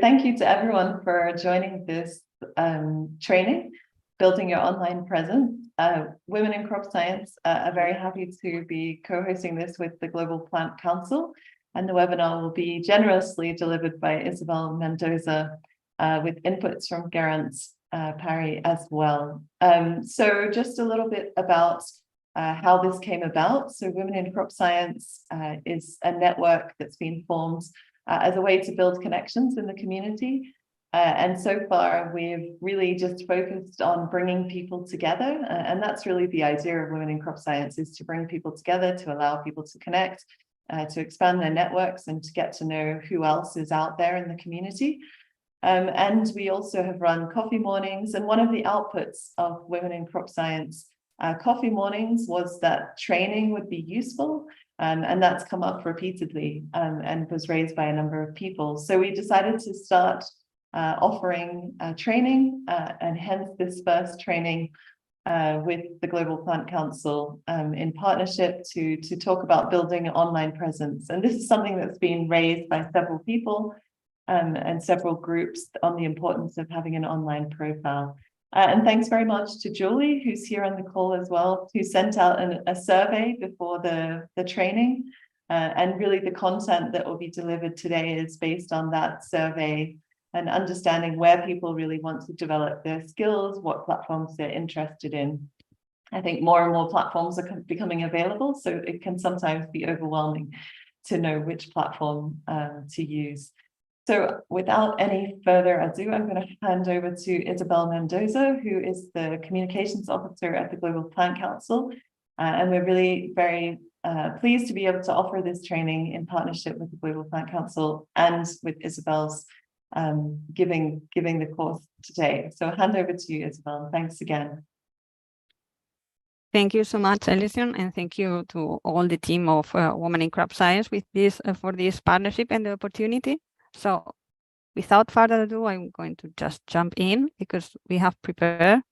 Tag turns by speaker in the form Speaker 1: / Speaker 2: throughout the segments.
Speaker 1: Thank you to everyone for joining this training, Building Your Online Presence. Women in Crop Science are very happy to be co-hosting this with the Global Plant Council, and the webinar will be generously delivered by Isabel Mendoza with inputs from Geraint Parry as well. So just a little bit about how this came about. So Women in Crop Science is a network that's been formed as a way to build connections in the community. And so far, we've really just focused on bringing people together. And that's really the idea of Women in Crop Science, is to bring people together, to allow people to connect, to expand their networks and to get to know who else is out there in the community. And we also have run coffee mornings. And one of the outputs of Women in Crop Science coffee mornings was that training would be useful. And that's come up repeatedly and was raised by a number of people. So we decided to start offering training, and hence this first training with the Global Plant Council in partnership to talk about building an online presence. And this is something that's been raised by several people and several groups on the importance of having an online profile. And thanks very much to Julie, who's here on the call as well, who sent out a survey before the training. And really the content that will be delivered today is based on that survey and understanding where people really want to develop their skills, what platforms they're interested in. I think more and more platforms are becoming available, so it can sometimes be overwhelming to know which platform to use. So without any further ado, I'm going to hand over to Isabel Mendoza, who is the Communications Officer at the Global Plant Council. And we're really very pleased to be able to offer this training in partnership with the Global Plant Council and with Isabel's giving the course today. So I'll hand over to you, Isabel. Thanks again.
Speaker 2: Thank you so much, Alison, and thank you to all the team of Women in Crop Science with this for this partnership and the opportunity. So without further ado, I'm going to just jump in because we have prepared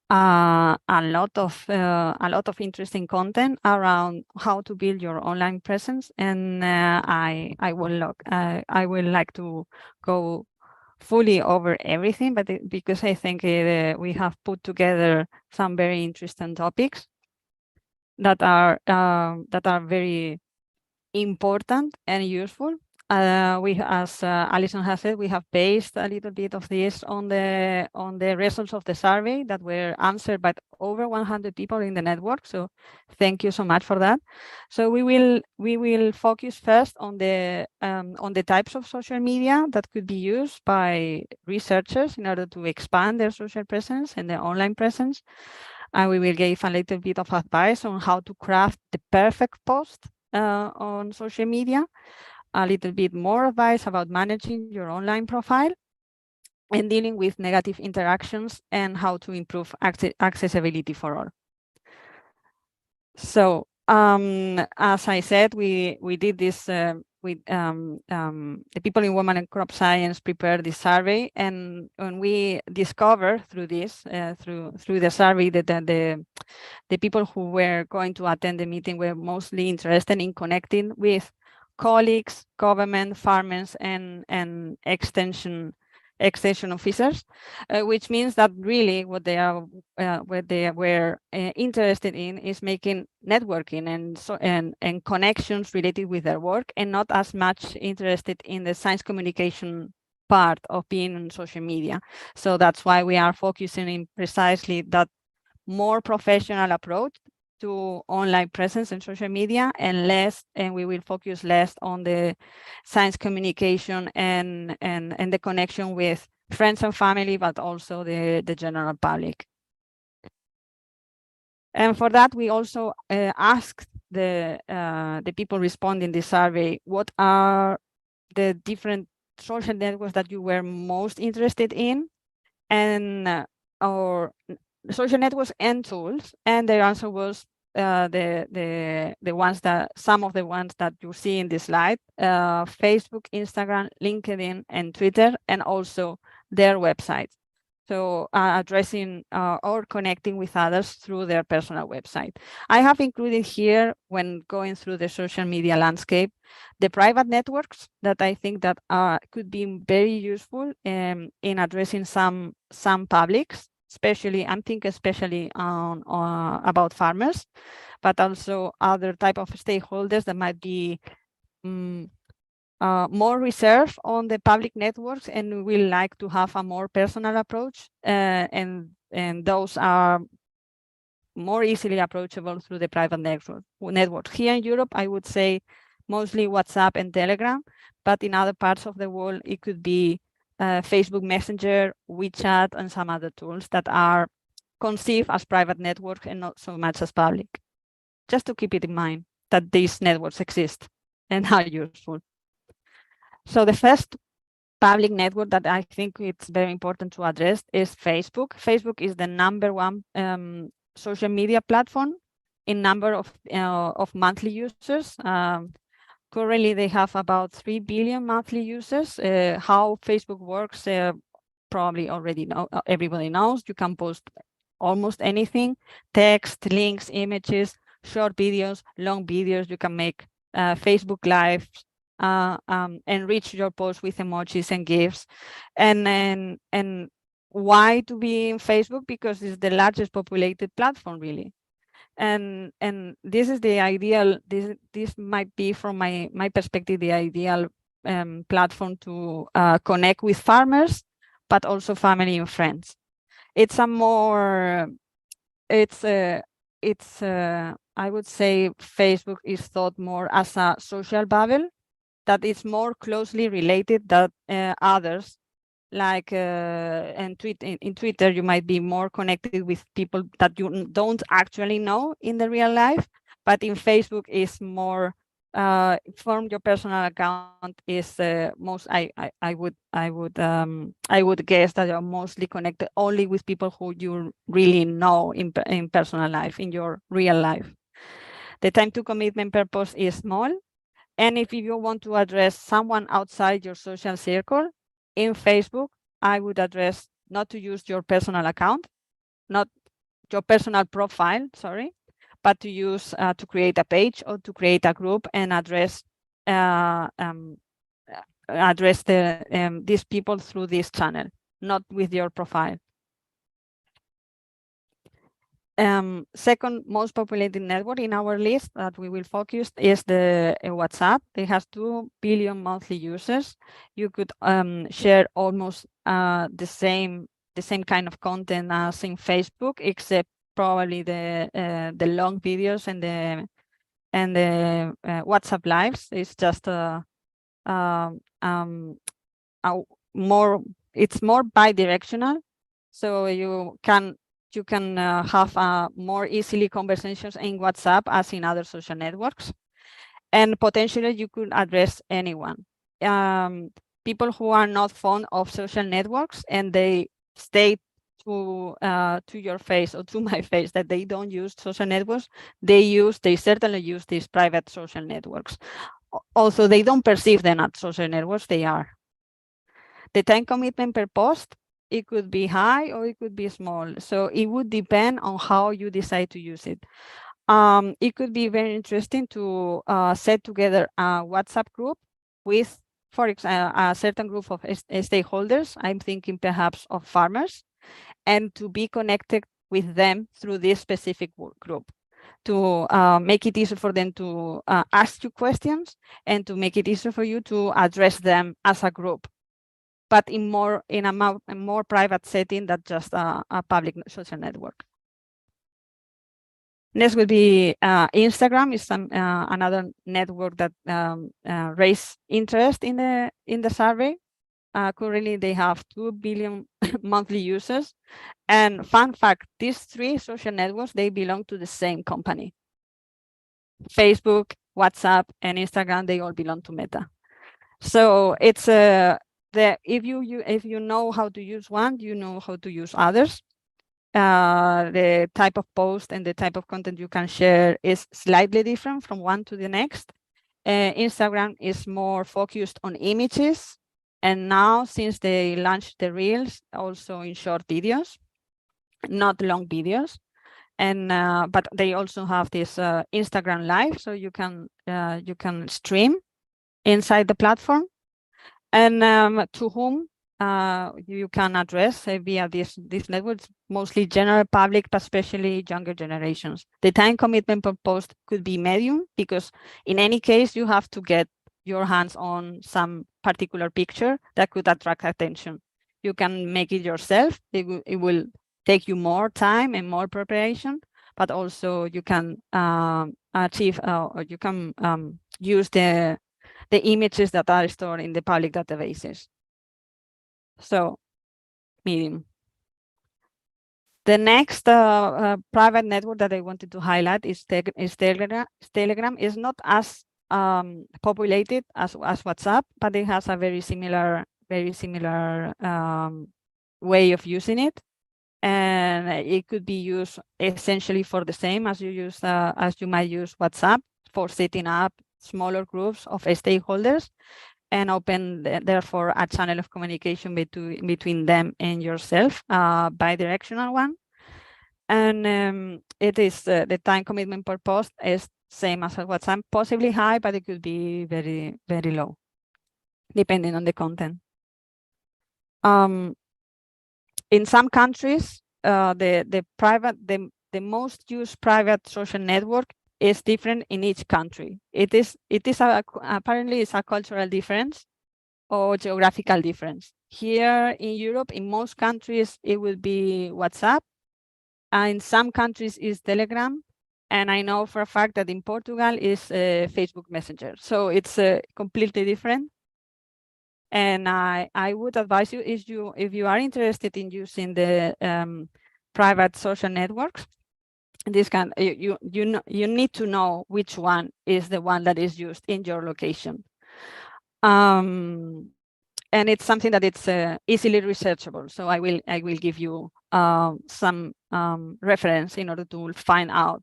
Speaker 2: a lot of interesting content around how to build your online presence, and I will like to go fully over everything, but because I think we have put together some very interesting topics that are very important and useful. As Alison has said, we have based a little bit of this on the results of the survey that were answered by over 100 people in the network. So thank you so much for that. So we will focus first on the types of social media that could be used by researchers in order to expand their social presence and their online presence. And we will give a little bit of advice on how to craft the perfect post on social media. A little bit more advice about managing your online profile and dealing with negative interactions and how to improve accessibility for all. So as I said, we did this with the people in Women in Crop Science prepared this survey, and when we discovered through this through the survey that the people who were going to attend the meeting were mostly interested in connecting with colleagues, government, farmers, and extension officers, which means that really what they were interested in is making networking and connections related with their work, and not as much interested in the science communication part of being on social media. So that's why we are focusing in precisely that more professional approach to online presence in social media, and we will focus less on the science communication and the connection with friends and family, but also the general public. And for that, we also asked the people responding this survey, what are the different social networks that you were most interested in, and or social networks and tools, and their answer was the ones that some of the ones that you see in this slide: Facebook, Instagram, LinkedIn, and Twitter, and also their websites. So addressing or connecting with others through their personal website. I have included here, when going through the social media landscape, the private networks that I think that could be very useful in addressing some publics, especially, I'm thinking especially on about farmers, but also other type of stakeholders that might be more reserved on the public networks and will like to have a more personal approach, and those are more easily approachable through the private network. Here in Europe, I would say mostly WhatsApp and Telegram, but in other parts of the world, it could be Facebook Messenger, WeChat, and some other tools that are conceived as private networks and not so much as public. Just to keep it in mind that these networks exist and are useful. So the first public network that I think it's very important to address is Facebook. Facebook is the #1 social media platform in number of monthly users. Currently, they have about 3 billion monthly users. How Facebook works, probably already know. Everybody knows. You can post almost anything: text, links, images, short videos, long videos. You can make Facebook Live, enrich your post with emojis and GIFs, and why to be in Facebook? Because it's the largest populated platform, really. And this is the ideal. This might be, from my perspective, the ideal platform to connect with farmers, but also family and friends. It's a more, it's I would say Facebook is thought more as a social bubble, that is more closely related than others. Like in Twitter, you might be more connected with people that you don't actually know in the real life, but in Facebook is more from your personal account is most. I would guess that you're mostly connected only with people who you really know in personal life, in your real life. The time to commitment per post is small. And if you want to address someone outside your social circle, in Facebook, I would address not to use your personal account, not your personal profile, sorry, but to use to create a page or to create a group and address these people through this channel, not with your profile. Second most populated network in our list that we will focus is the WhatsApp. It has 2 billion monthly users. You could share almost the same kind of content as in Facebook, except probably the long videos and the WhatsApp lives. It's just it's more bi-directional, so you can have more easily conversations in WhatsApp as in other social networks, and potentially you could address anyone. People who are not fond of social networks and they state to your face or to my face that they don't use social networks, they certainly use these private social networks. Also, they don't perceive them as social networks, they are. The time commitment per post, it could be high or it could be small. So it would depend on how you decide to use it. It could be very interesting to set together a WhatsApp group with, for example, a certain group of stakeholders. I'm thinking perhaps of farmers, and to be connected with them through this specific group, to make it easier for them to ask you questions and to make it easier for you to address them as a group, but in a more private setting than just a public social network. Next will be Instagram. Is another network that raised interest in the survey. Currently, they have 2 billion monthly users. And fun fact: these 3 social networks, they belong to the same company. Facebook, WhatsApp, and Instagram, they all belong to Meta. So it's if you know how to use one, you know how to use others. The type of post and the type of content you can share is slightly different from one to the next. Instagram is more focused on images. And now, since they launched the Reels, also in short videos, not long videos, and but they also have this Instagram Live, so you can stream inside the platform, and to whom you can address via these networks, mostly general public, but especially younger generations. The time commitment per post could be medium, because in any case, you have to get your hands on some particular picture that could attract attention. You can make it yourself. It will take you more time and more preparation, but also you can achieve, or you can use the images that are stored in the public databases. So, medium. The next private network that I wanted to highlight is Telegram. Telegram is not as populated as WhatsApp, but it has a very similar way of using it, and it could be used essentially for the same as you might use WhatsApp, for setting up smaller groups of stakeholders and open therefore a channel of communication between them and yourself, bi-directional one. And it is the time commitment per post is same as WhatsApp, possibly high, but it could be very, very low, depending on the content. In some countries, the most used private social network is different in each country. Apparently it's a cultural difference or geographical difference. Here in Europe, in most countries, it will be WhatsApp. In some countries is Telegram. And I know for a fact that in Portugal is Facebook Messenger. So it's completely different. And I would advise you, if you are interested in using the private social networks, you need to know which one is the one that is used in your location. And it's something that it's easily researchable. So I will give you some reference in order to find out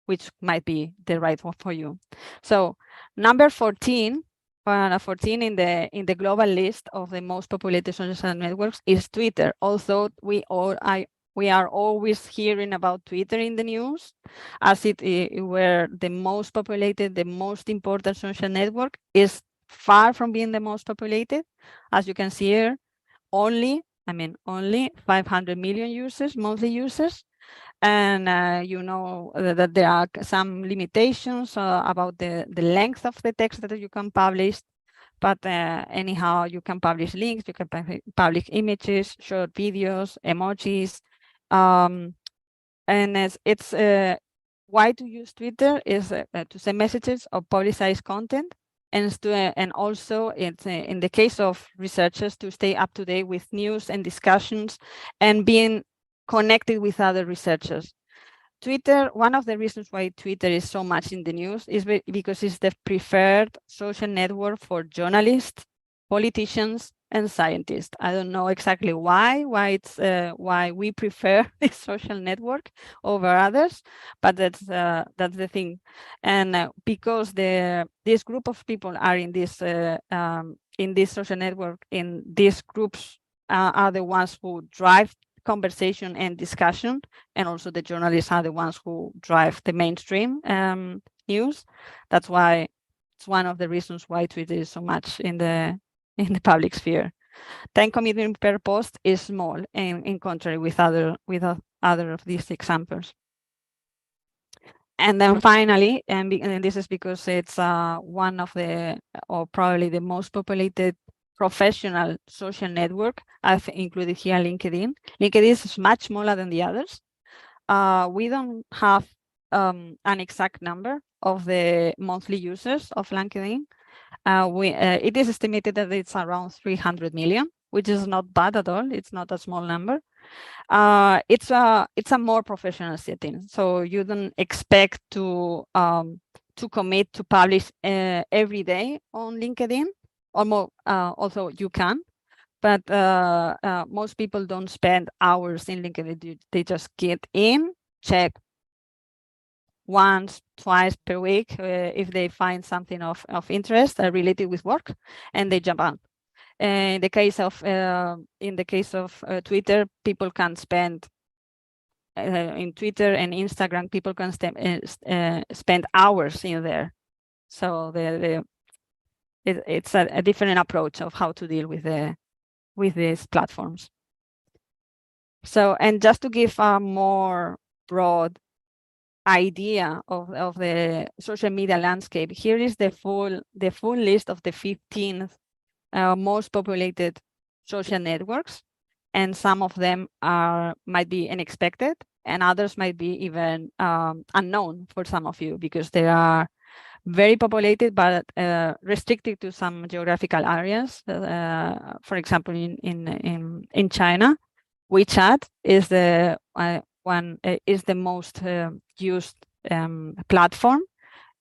Speaker 2: which might be the right one for you. So number 14 in the global list of the most populated social networks is Twitter. Although we are always hearing about Twitter in the news, as it were the most populated, the most important social network, is far from being the most populated. As you can see here, only 500 million users, monthly users. And you know that there are some limitations about the length of the text that you can publish. But anyhow, you can publish links, you can publish images, short videos, emojis. And it's why to use Twitter is to send messages or publicize content, and also it's in the case of researchers to stay up to date with news and discussions and being connected with other researchers. Twitter, one of the reasons why Twitter is so much in the news is because it's the preferred social network for journalists, politicians, and scientists. I don't know exactly why we prefer this social network over others, but that's the thing. And because this group of people are in this social network, in these groups are the ones who drive conversation and discussion, and also the journalists are the ones who drive the mainstream news. That's why it's one of the reasons why Twitter is so much in the public sphere. Time commitment per post is small, in contrary with other of these examples. And then finally, and this is because it's one of the, or probably the most populated professional social network, I've included here LinkedIn. LinkedIn is much smaller than the others. We don't have an exact number of the monthly users of LinkedIn. It is estimated that it's around 300 million, which is not bad at all. It's not a small number. It's a more professional setting, so you don't expect to commit to publish every day on LinkedIn, or more, although you can, but most people don't spend hours in LinkedIn. They just get in, check once, twice per week if they find something of interest related with work, and they jump on. In the case of Twitter, people can spend in Twitter and Instagram, people can spend hours in there. So it's a different approach of how to deal with these platforms. So, and just to give a more broad idea of the social media landscape, here is the full list of the 15 most populated social networks, and some of them might be unexpected, and others might be even unknown for some of you because they are very populated but restricted to some geographical areas. For example, in China, WeChat is the most used platform,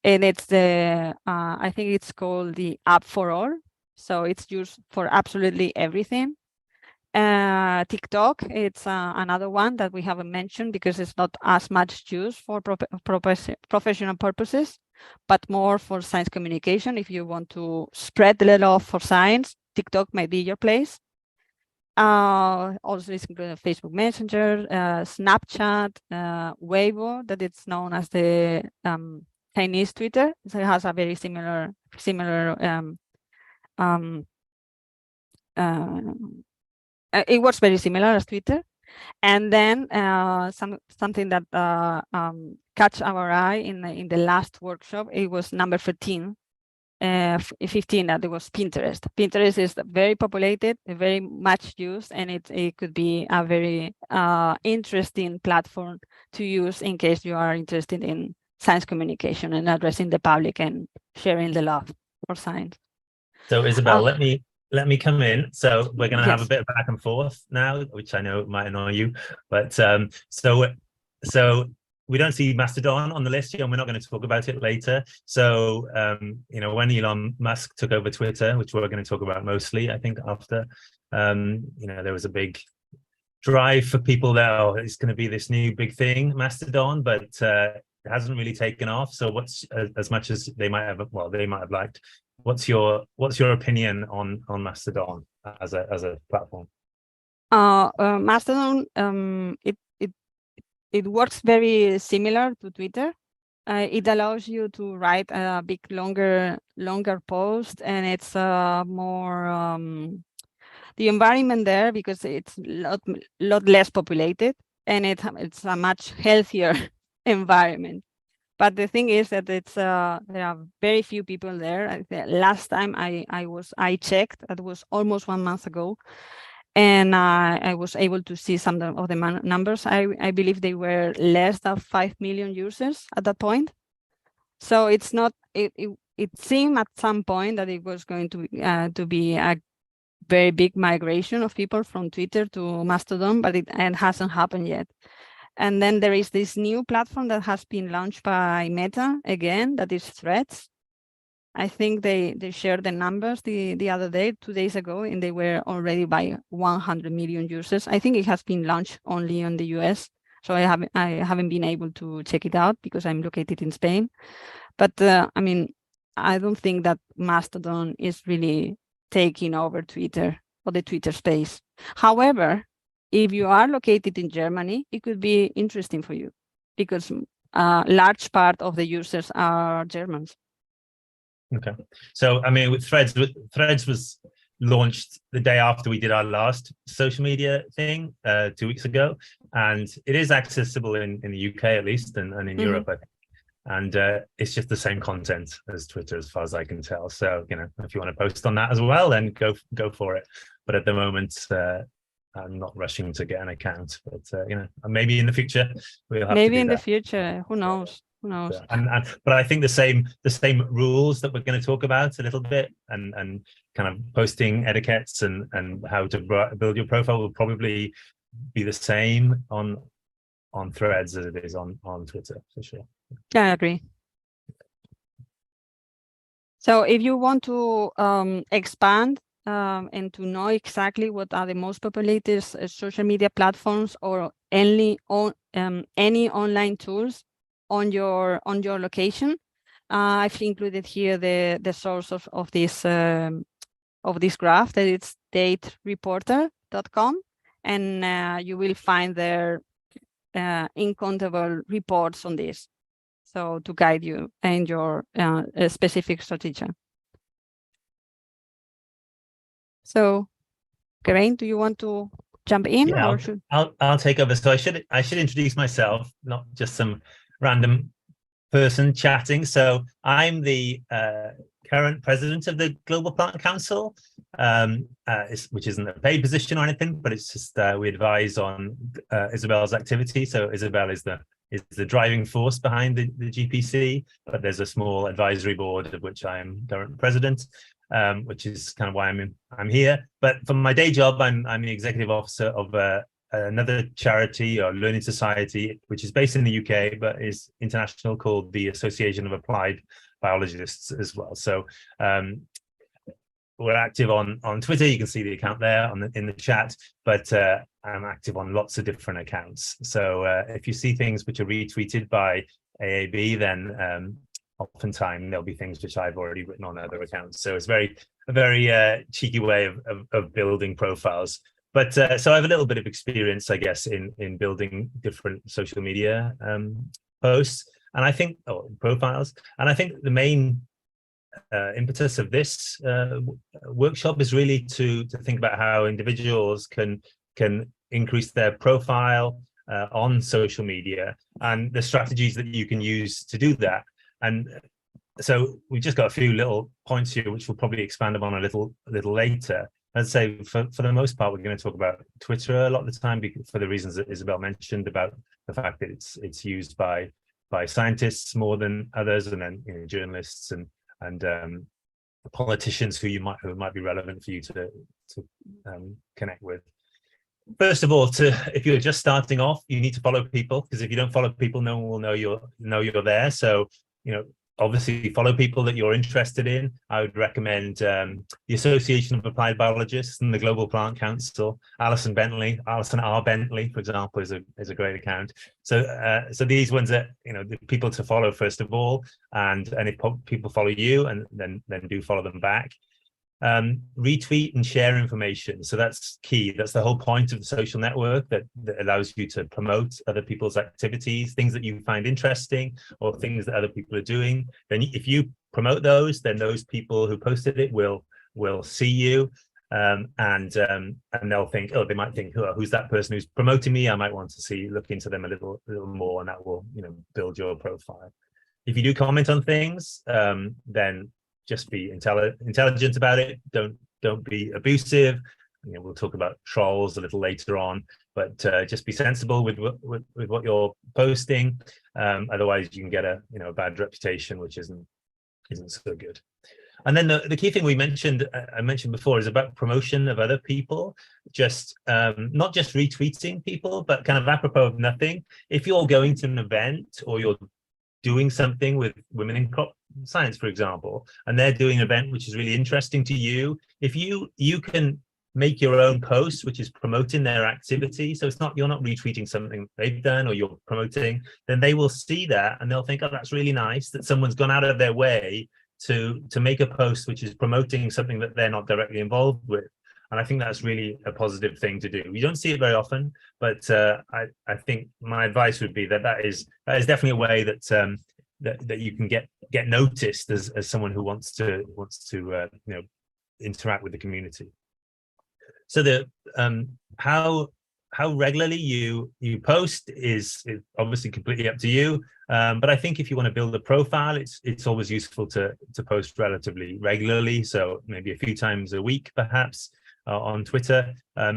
Speaker 2: and it's I think it's called the app for all. So it's used for absolutely everything. TikTok, it's another one that we haven't mentioned because it's not as much used for professional purposes, but more for science communication. If you want to spread the love for science, TikTok might be your place. Also, it's included Facebook Messenger, Snapchat, Weibo, that it's known as the Chinese Twitter. So it has a very similar it works very similar as Twitter. And then something that catch our eye in the last workshop, it was number 15, 15, that it was Pinterest. Pinterest is very populated, very much used, and it could be a very interesting platform to use in case you are interested in science communication and addressing the public and sharing the love for science.
Speaker 3: So Isabel, let me come in. So we're going to have a
Speaker 2: Yes.
Speaker 3: bit of back and forth now, which I know might annoy you, but so we don't see Mastodon on the list, and we're not going to talk about it later. So you know, when Elon Musk took over Twitter, which we're going to talk about mostly, I think after, you know, there was a big drive for people that, oh, it's going to be this new big thing, Mastodon, but it hasn't really taken off. So what's as much as they might have liked, what's your opinion on Mastodon as a platform?
Speaker 2: Mastodon, it works very similar to Twitter. It allows you to write a big longer post, and it's more the environment there, because it's a lot less populated, and it's a much healthier environment. But the thing is that it's there are very few people there. The last time I checked, that was almost 1 month ago, and I was able to see some of the numbers. I believe they were less than 5 million users at that point. So it's not. It seemed at some point that it was going to be a very big migration of people from Twitter to Mastodon, but it hasn't happened yet. And then there is this new platform that has been launched by Meta again, that is Threads. I think they shared the numbers the other day, 2 days ago, and they were already by 100 million users. I think it has been launched only in the US, so I haven't been able to check it out because I'm located in Spain. But I mean, I don't think that Mastodon is really taking over Twitter or the Twitter space. However, if you are located in Germany, it could be interesting for you because a large part of the users are Germans.
Speaker 3: Okay, so I mean, with Threads was launched the day after we did our last social media thing 2 weeks ago, and it is accessible in the UK at least, and in Europe, I think. And it's just the same content as Twitter, as far as I can tell. So, you know, if you want to post on that as well, then go for it. But at the moment, I'm not rushing to get an account. But you know, maybe in the future we'll have
Speaker 2: maybe
Speaker 3: to do
Speaker 2: in
Speaker 3: that.
Speaker 2: the future. Who knows? Who knows?
Speaker 3: But I think the same rules that we're going to talk about a little bit, and kind of posting etiquettes and how to build your profile will probably be the same on Threads as it is on Twitter, for sure.
Speaker 2: Yeah, I agree. So if you want to expand and to know exactly what are the most populated social media platforms or any online tools on your location, I've included here the source of this of this graph, that it's datereporter.com, and you will find there incountable reports on this, so to guide you in your specific strategy. So, Karen, do you want to jump in?
Speaker 3: Yeah,
Speaker 2: or should...
Speaker 3: I'll take over. So I should introduce myself, not just some random person chatting. So I'm the current president of the Global Plant Council, which isn't a paid position or anything, but it's just we advise on Isabel's activity. So Isabel is the driving force behind the GPC, but there's a small advisory board of which I am current president, which is kind of why I'm here. But for my day job, I'm the executive officer of another charity or learning society, which is based in the UK, but is international, called the Association of Applied Biologists as well. So we're active on Twitter. You can see the account there in the chat, but I'm active on lots of different accounts. So if you see things which are retweeted by AAB, then oftentimes there'll be things which I've already written on other accounts. So it's a very cheeky way of building profiles. But so I have a little bit of experience, I guess, in building different social media posts, and I think profiles. And I think the main impetus of this workshop is really to think about how individuals can increase their profile on social media and the strategies that you can use to do that. And so we've just got a few little points here, which we'll probably expand upon a little later. I'd say for the most part, we're going to talk about Twitter a lot of the time for the reasons that Isabel mentioned about the fact that it's used by scientists more than others, and then journalists and politicians who might be relevant for you to connect with. First of all, if you're just starting off, you need to follow people, because if you don't follow people, no one will know you're there. So obviously follow people that you're interested in. I would recommend the Association of Applied Biologists and the Global Plant Council. Alison R. Bentley, for example, is a great account. So these ones are the people to follow first of all, and if people follow you, and then do follow them back. Retweet and share information. So that's key. That's the whole point of the social network, that allows you to promote other people's activities, things that you find interesting, or things that other people are doing. Then if you promote those, then those people who posted it will see you, and they'll think, they might think, who's that person who's promoting me? I might want to look into them a little more, and that will build your profile. If you do comment on things, then just be intelligent about it. Don't be abusive. We'll talk about trolls a little later on, but just be sensible with what you're posting. Otherwise, you can get a bad reputation, which isn't so good. And then the key thing I mentioned before, is about promotion of other people. Just not just retweeting people, but kind of apropos of nothing. If you're going to an event, or you're doing something with women in crop science, for example, and they're doing an event which is really interesting to you, if you can make your own post which is promoting their activity, so you're not retweeting something they've done or you're promoting, then they will see that and they'll think, oh, that's really nice that someone's gone out of their way to make a post which is promoting something that they're not directly involved with. And I think that's really a positive thing to do. We don't see it very often, but I think my advice would be that is definitely a way that you can get noticed as someone who wants to interact with the community. So how regularly you post is obviously completely up to you. But I think if you want to build a profile, it's always useful to post relatively regularly. So maybe a few times a week, perhaps. On Twitter,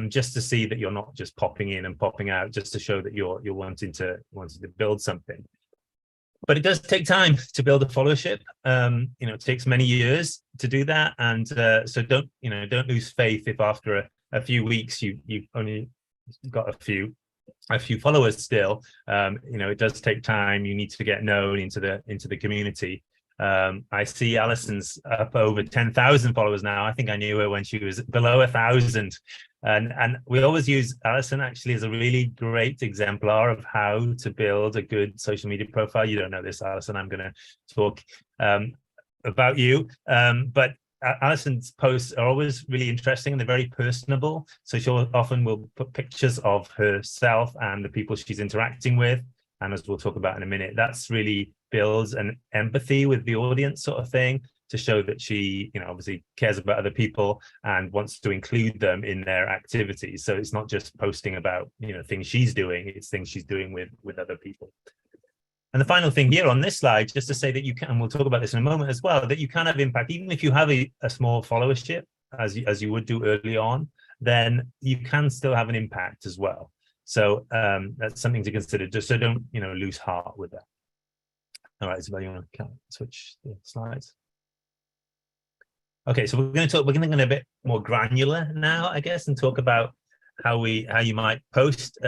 Speaker 3: just to see that you're not just popping in and popping out, just to show that you're wanting to build something. But it does take time to build a followership. It takes many years to do that, and so don't lose faith if after a few weeks you've only got a few followers still. It does take time. You need to get known into the community. I see Alison's up over 10,000 followers now. I think I knew her when she was below 1,000, and we always use Alison actually as a really great exemplar of how to build a good social media profile. You don't know this, Alison. I'm going to talk about you, but Alison's posts are always really interesting and they're very personable. So she often will put pictures of herself and the people she's interacting with. And as we'll talk about in a minute, that's really builds an empathy with the audience sort of thing, to show that she, obviously cares about other people and wants to include them in their activities. So it's not just posting about, things she's doing, it's things she's doing with other people. And the final thing here on this slide, just to say that you can, and we'll talk about this in a moment as well, that you can have impact, even if you have a small followership, as you would do early on, then you can still have an impact as well. So that's something to consider, just so don't, lose heart with that. All right, Isabel, you want to switch the slides? Okay, so we're going to get a bit more granular now, I guess, and talk about how you might post,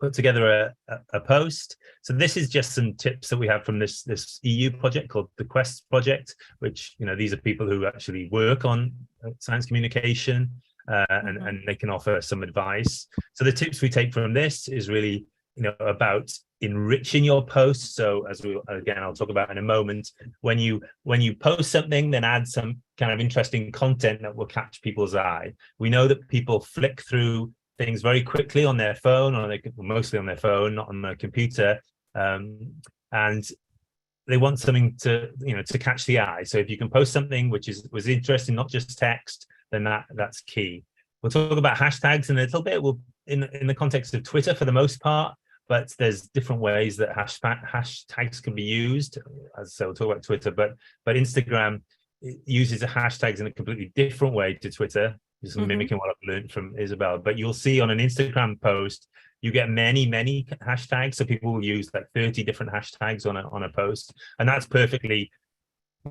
Speaker 3: put together a post. So this is just some tips that we have from this EU project called the Quest project, which these are people who actually work on science communication, and they can offer some advice. So the tips we take from this is really about enriching your posts. So as I'll talk about in a moment, when you post something, then add some kind of interesting content that will catch people's eye. We know that people flick through things very quickly on their phone, or mostly on their phone, not on their computer, and they want something to catch the eye. So if you can post something which was interesting, not just text, then that's key. We'll talk about hashtags in a little bit. We'll in the context of Twitter for the most part, but there's different ways that hashtags can be used. So we'll talk about Twitter, but Instagram uses the hashtags in a completely different way to Twitter, just mimicking what I've learned from Isabel. But you'll see on an Instagram post, you get many hashtags. So people will use like 30 different hashtags on a post, and that's perfectly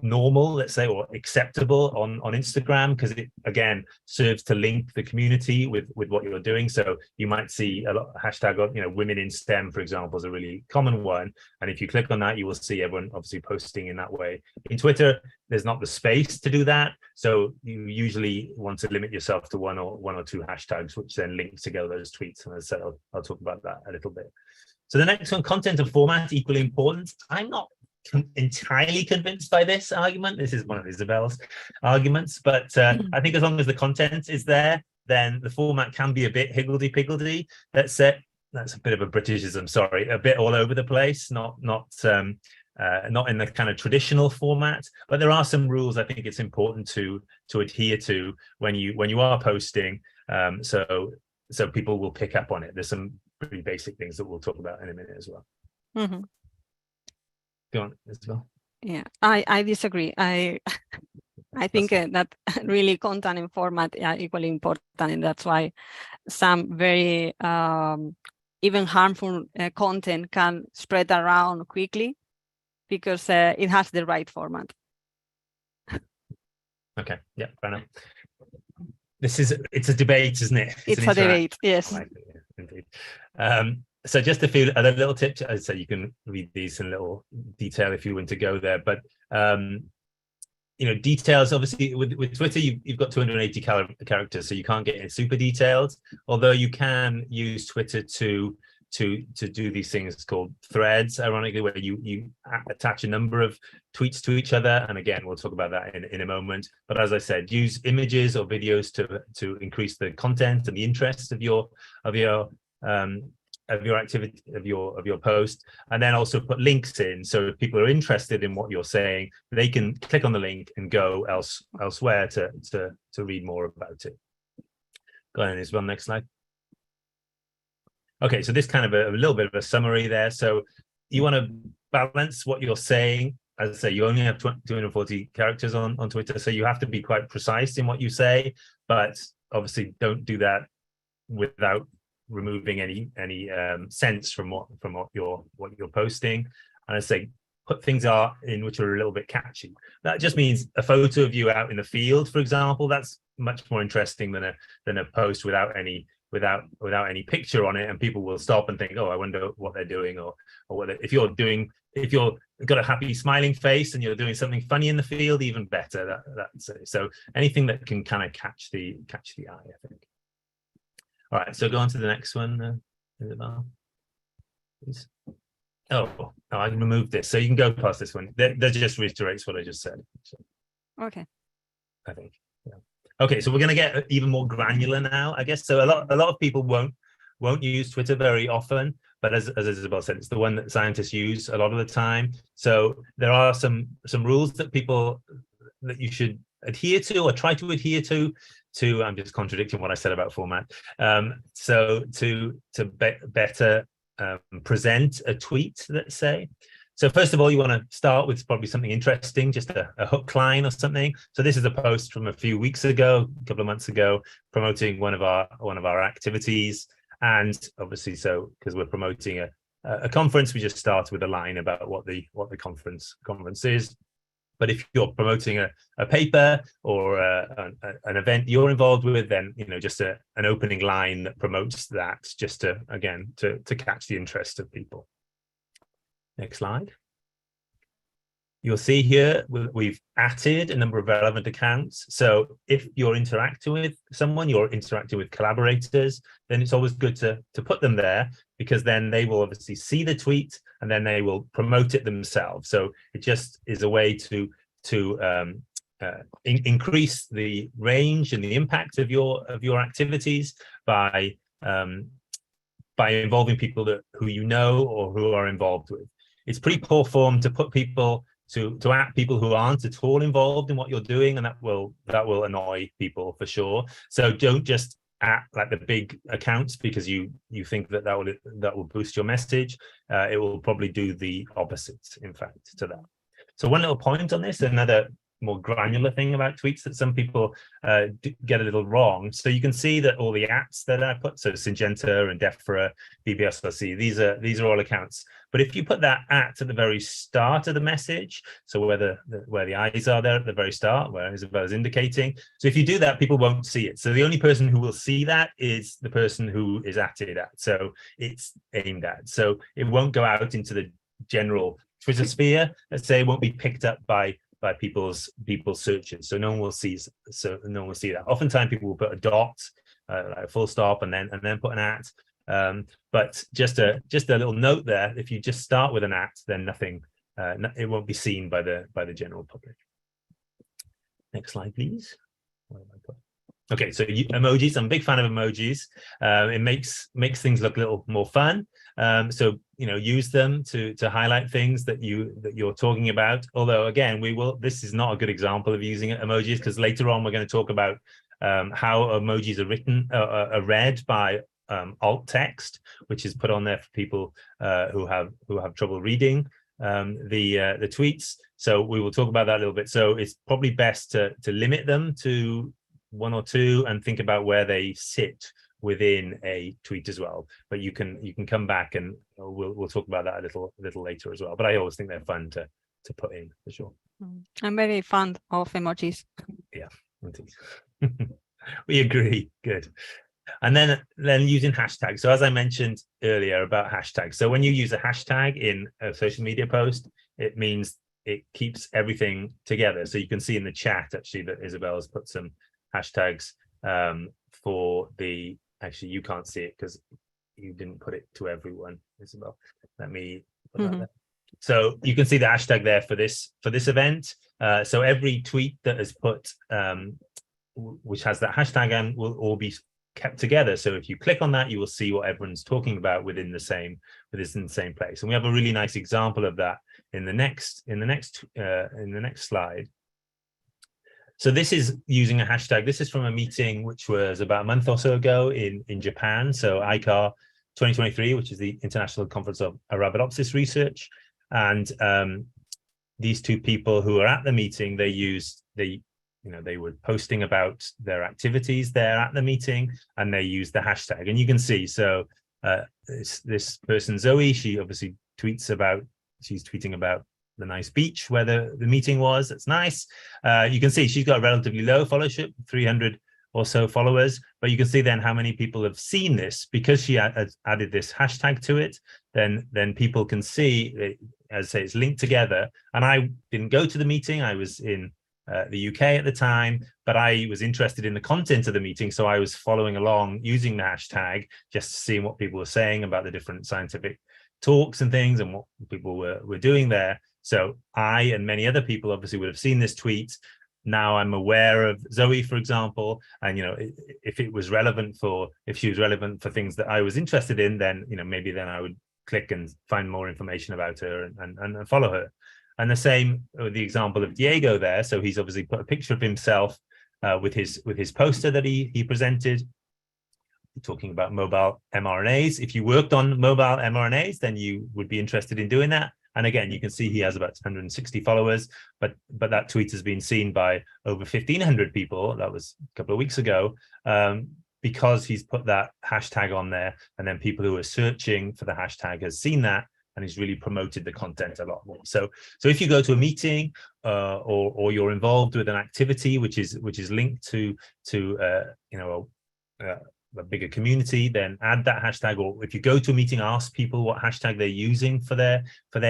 Speaker 3: normal, let's say, or acceptable on Instagram, because it again serves to link the community with what you're doing. So you might see a lot of hashtag of women in STEM, for example, is a really common one, and if you click on that, you will see everyone obviously posting in that way. In Twitter, there's not the space to do that, so you usually want to limit yourself to one or two hashtags, which then link together those tweets, and as I said, I'll talk about that a little bit. So the next one, content and format, equally important. I'm not entirely convinced by this argument. This is one of Isabel's arguments, but I think as long as the content is there, then the format can be a bit higgledy-piggledy. That's a bit of a Britishism, sorry, a bit all over the place, not in the kind of traditional format, but there are some rules I think it's important to adhere to when you are posting, so people will pick up on it. There's some pretty basic things that we'll talk about in a minute as well. Go on, Isabel.
Speaker 2: Yeah, I disagree. I think that really content and format are equally important, and that's why some very even harmful content can spread around quickly because it has the right format.
Speaker 3: Okay, yeah, fair enough. It's a debate, isn't it?
Speaker 2: It's a debate, yes.
Speaker 3: Yeah, indeed. So just a few other little tips. As I say, you can read these in a little detail if you want to go there. But details. Obviously, with Twitter, you've got 280 characters, so you can't get in super detailed. Although you can use Twitter to do these things called threads, ironically, where you attach a number of tweets to each other. And again, we'll talk about that in a moment. But as I said, use images or videos to increase the content and the interest of your activity, of your post, and then also put links in, so if people are interested in what you're saying, they can click on the link and go elsewhere to read more about it. Go ahead, Isabel, next slide. Okay, so this kind of a little bit of a summary there. So you want to balance what you're saying. As I say, you only have 240 characters on Twitter, so you have to be quite precise in what you say, but obviously don't do that without removing any sense from what you're posting. And I say put things in which are a little bit catchy. That just means a photo of you out in the field, for example. That's much more interesting than a post without any picture on it, and people will stop and think, oh, I wonder what they're doing, or what if you're got a happy smiling face and you're doing something funny in the field, even better. That's so anything that can kind of catch the eye, I think. All right, so go on to the next one, Isabel, please. Oh, I removed this, so you can go past this one. That just reiterates what I just said. So.
Speaker 2: Okay.
Speaker 3: I think. Yeah. Okay, so we're going to get even more granular now, I guess. So a lot of people won't use Twitter very often, but as Isabel said, it's the one that scientists use a lot of the time. So there are some rules that you should adhere to or try to adhere to. I'm just contradicting what I said about format. So to better present a tweet, let's say. So first of all, you want to start with probably something interesting, just a hook line or something. So this is a post from a few weeks ago, a couple of months ago, promoting one of our activities. And obviously, so because we're promoting a conference, we just start with a line about what the conference is. But if you're promoting a paper or an event you're involved with, then just an opening line that promotes that, just to catch the interest of people. Next slide. You'll see here we've added a number of relevant accounts. So if you're interacting with someone, you're interacting with collaborators, then it's always good to put them there, because then they will obviously see the tweet and then they will promote it themselves. So it just is a way to increase the range and the impact of your activities by involving people who you know or who are involved with. It's pretty poor form to put people to at people who aren't at all involved in what you're doing, and that will annoy people for sure. So don't just at like the big accounts because you think that will boost your message. It will probably do the opposite, in fact, to that. So one little point on this, another more granular thing about tweets that some people get a little wrong. So you can see that all the ats that I put, so Syngenta and DEFRA, BBSRC, these are all accounts. But if you put that at the very start of the message, so where the eyes are there at the very start, where Isabel is indicating, so if you do that, people won't see it. So the only person who will see that is the person who is at it at. So it's aimed at. So it won't go out into the general Twitter sphere. Let's say it won't be picked up by people's searches. So no one will see. That. Oftentimes people will put a dot, like a full stop, and then put an at. But just a little note there. If you just start with an at, then nothing. It won't be seen by the general public. Next slide, please. What have I put? Okay, so emojis. I'm a big fan of emojis. It makes things look a little more fun. So use them to highlight things that you're talking about. Although again, this is not a good example of using emojis, because later on we're going to talk about how emojis are read by alt text, which is put on there for people who have trouble reading the tweets. So we will talk about that a little bit. So it's probably best to limit them to one or two and think about where they sit within a tweet as well. But you can come back and we'll talk about that a little later as well. But I always think they're fun to put in for sure.
Speaker 2: I'm very fond of emojis.
Speaker 3: Yeah, indeed. We agree. Good. And then using hashtags. So as I mentioned earlier about hashtags, so when you use a hashtag in a social media post, it means it keeps everything together. So you can see in the chat actually that Isabel has put some hashtags for the, actually you can't see it because you didn't put it to everyone, Isabel. Let me put that there. So you can see the hashtag there for this event. So every tweet that is put which has that hashtag and will all be kept together. So if you click on that, you will see what everyone's talking about within the same place. And we have a really nice example of that in the next slide. So this is using a hashtag. This is from a meeting which was about a month or so ago in Japan. So ICAR 2023, which is the International Conference of Arabidopsis Research. And these two people who are at the meeting, they were posting about their activities there at the meeting, and they used the hashtag. And you can see, so this person, Zoe, she obviously she's tweeting about the nice beach where the meeting was. It's nice. You can see she's got a relatively low followership, 300 or so followers, but you can see then how many people have seen this because she added this hashtag to it. Then people can see, as I say, it's linked together. And I didn't go to the meeting. I was in the UK at the time, but I was interested in the content of the meeting, so I was following along using the hashtag, just seeing what people were saying about the different scientific talks and things and what people were doing there. So I and many other people obviously would have seen this tweet, now I'm aware of Zoe, for example, and if it was relevant if she was relevant for things that I was interested in, then maybe then I would click and find more information about her and follow her. And the same with the example of Diego there. So he's obviously put a picture of himself with his poster that he presented, talking about mobile mRNAs. If you worked on mobile mRNAs, then you would be interested in doing that. And again, you can see he has about 160 followers, but that tweet has been seen by over 1,500 people. That was a couple of weeks ago, because he's put that hashtag on there, and then people who are searching for the hashtag has seen that, and he's really promoted the content a lot more. So if you go to a meeting or you're involved with an activity which is linked to a bigger community, then add that hashtag. Or if you go to a meeting, ask people what hashtag they're using for their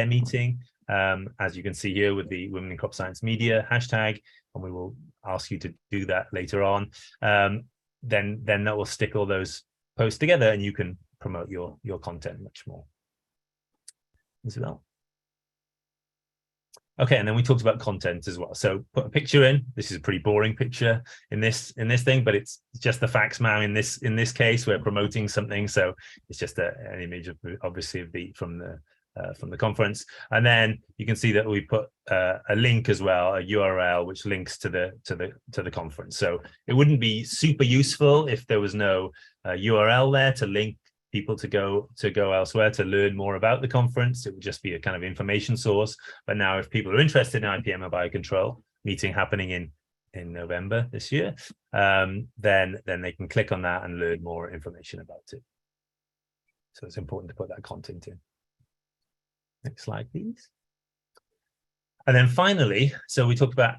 Speaker 3: meeting, as you can see here with the Women in Crop Science Media hashtag, and we will ask you to do that later on. Then that will stick all those posts together, and you can promote your content much more. Isabel? Okay, and then we talked about content as well. So put a picture in. This is a pretty boring picture in this thing, but it's just the facts now in this case. We're promoting something, so it's just an image of, obviously, of from the conference. And then you can see that we put a link as well, a URL which links to the conference. So it wouldn't be super useful if there was no URL there to link people to go elsewhere to learn more about the conference. It would just be a kind of information source. But now if people are interested in IPM and biocontrol, meeting happening in November this year, then they can click on that and learn more information about it. So it's important to put that content in. Next slide, please. And then finally, so we talked about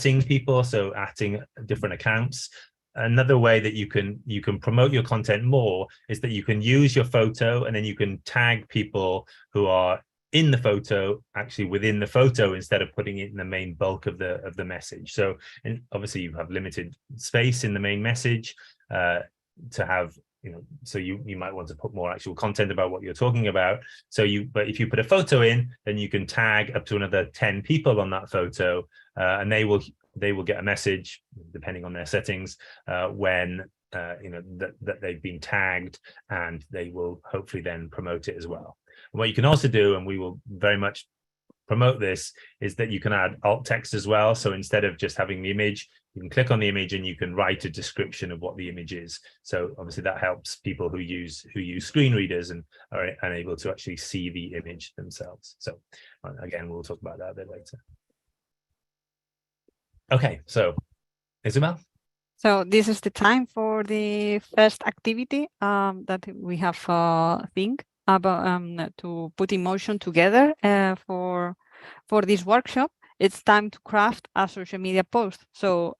Speaker 3: @ing people, so @ing different accounts. Another way that you can promote your content more is that you can use your photo, and then you can tag people who are in the photo, actually within the photo, instead of putting it in the main bulk of the message. So, and obviously you have limited space in the main message to have, so you might want to put more actual content about what you're talking about. But if you put a photo in, then you can tag up to another 10 people on that photo, and they will get a message, depending on their settings, when that they've been tagged, and they will hopefully then promote it as well. And what you can also do, and we will very much promote this, is that you can add alt text as well. So instead of just having the image, you can click on the image and you can write a description of what the image is. So obviously that helps people who use screen readers and are unable to actually see the image themselves. So again, we'll talk about that a bit later. Okay, so Isabel?
Speaker 2: So this is the time for the first activity that we have think about to put in motion together for this workshop. It's time to craft a social media post. So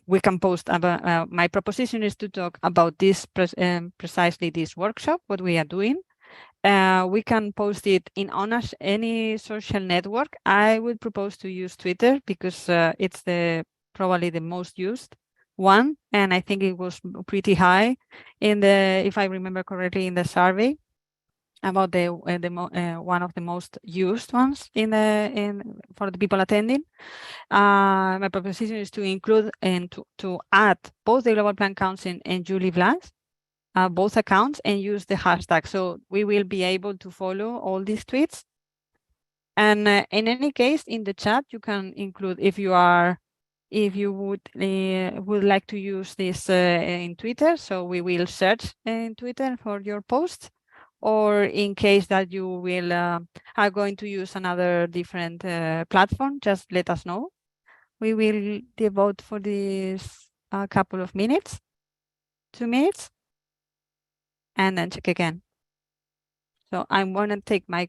Speaker 2: we can post about my proposition is to talk about this precisely this workshop, what we are doing. We can post it in any social network. I would propose to use Twitter because it's probably the most used one, and I think it was pretty high if I remember correctly, in the survey about one of the most used ones for the people attending. My proposition is to include and to add both the Global Plant Council and Julie Blas, both accounts, and use the hashtag. So we will be able to follow all these tweets. And in any case, in the chat, you can include if you would like to use this in Twitter. So we will search in Twitter for your posts, or in case that you will are going to use another different platform, just let us know. We will devote for this a couple of minutes, 2 minutes, and then check again. So I'm going to take my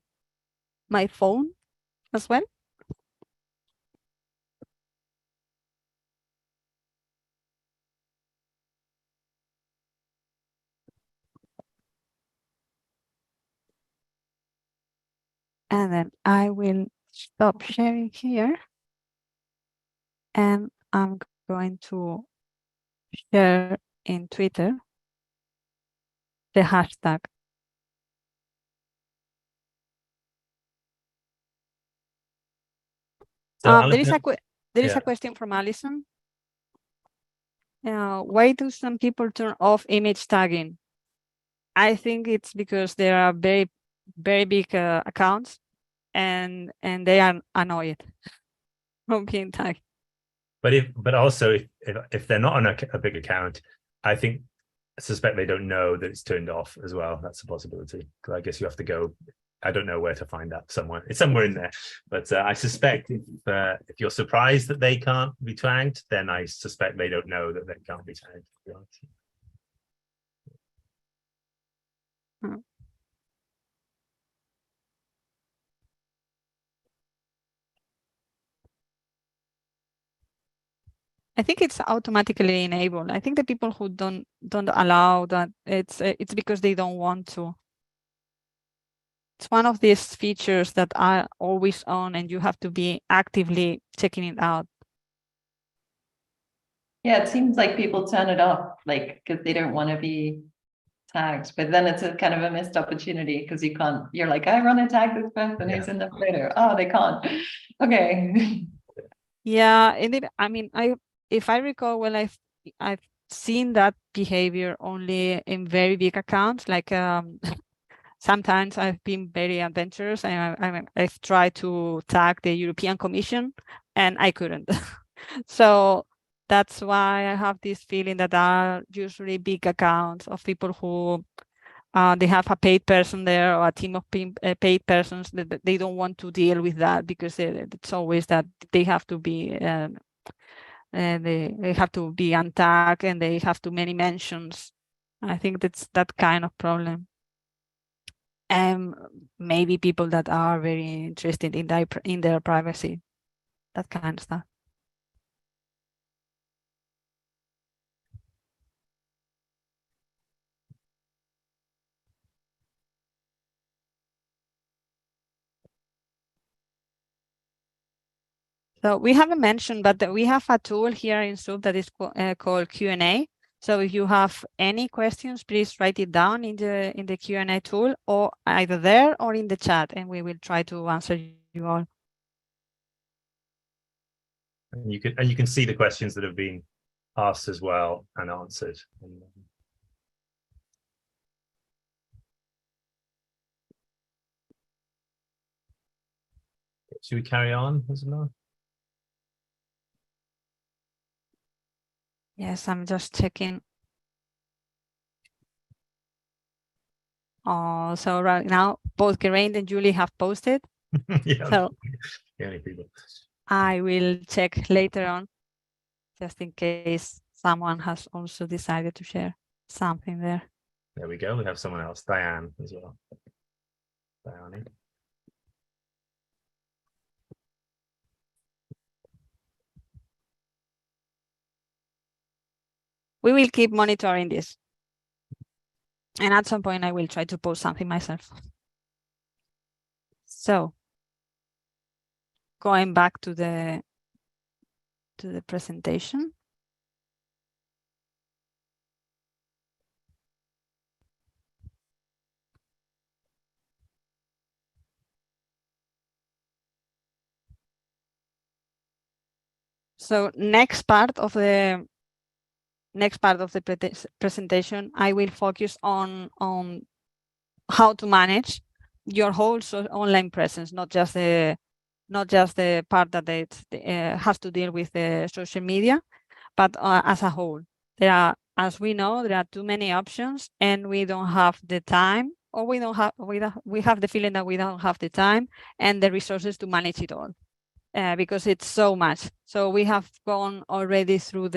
Speaker 2: phone as well. And then I will stop sharing here. And I'm going to share in Twitter the hashtag.
Speaker 3: So
Speaker 2: There is
Speaker 3: yeah.
Speaker 2: a question from Alison. Why do some people turn off image tagging? I think it's because there are very, very big accounts, and they are annoyed from being tagged.
Speaker 3: But also if they're not on a big account, I suspect they don't know that it's turned off as well. That's a possibility, because I guess you have to go. I don't know where to find that somewhere. It's somewhere in there. But I suspect if you're surprised that they can't be tagged, then I suspect they don't know that they can't be tagged.
Speaker 2: I think it's automatically enabled. I think the people who don't allow that, it's because they don't want to. It's one of these features that are always on, and you have to be actively checking it out.
Speaker 1: Yeah, it seems like people turn it off, like, because they don't want to be tagged, but then it's a kind of a missed opportunity because you can't, you're like, I want to tag this person who's in the photo. Oh, they can't. Okay.
Speaker 2: Yeah, indeed. I mean, if I recall, well, I've seen that behavior only in very big accounts. Like sometimes I've been very adventurous, and I've tried to tag the European Commission, and I couldn't. So that's why I have this feeling that are usually big accounts of people who they have a paid person there, or a team of paid persons that they don't want to deal with that, because it's always that they have to be they have to be untagged, and they have too many mentions. I think that's that kind of problem. And maybe people that are very interested in their privacy, that kind of stuff. So we haven't mentioned, but we have a tool here in Zoom that is called Q&A. So if you have any questions, please write it down in the Q&A tool, or either there or in the chat, and we will try to answer you all.
Speaker 3: And you can see the questions that have been asked as well and answered. Should we carry on, Isabel?
Speaker 2: Yes, I'm just checking. Oh, so right now both Geraint and Julie have posted.
Speaker 3: Yeah.
Speaker 2: So
Speaker 3: Many people.
Speaker 2: I will check later on, just in case someone has also decided to share something there.
Speaker 3: There we go. We have someone else, Diane, as well. Diane.
Speaker 2: We will keep monitoring this. And at some point I will try to post something myself. So going back to the presentation. So next part of the presentation, I will focus on how to manage your whole online presence, not just the part that has to deal with the social media, but as a whole. As we know, there are too many options, and we don't have the time, or we have the feeling that we don't have the time and the resources to manage it all, because it's so much. So we have gone already through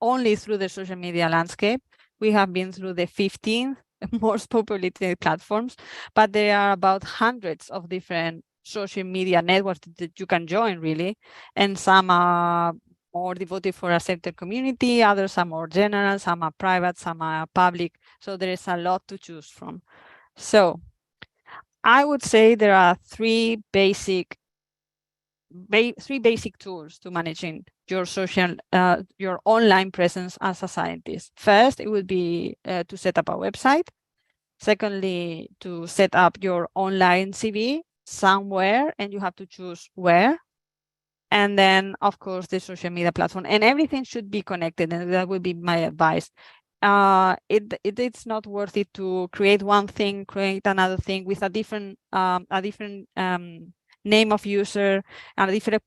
Speaker 2: only through the social media landscape. We have been through the 15 most populated platforms, but there are about hundreds of different social media networks that you can join, really. And some are more devoted for a certain community, others are more general, some are private, some are public. So there is a lot to choose from. So I would say there are three basic tools to managing your your online presence as a scientist. First, it would be to set up a website. Secondly, to set up your online CV. somewhere, and you have to choose where. And then, of course, the social media platform, and everything should be connected. And that would be my advice. It's not worth it to create one thing, create another thing with a different name of user and a different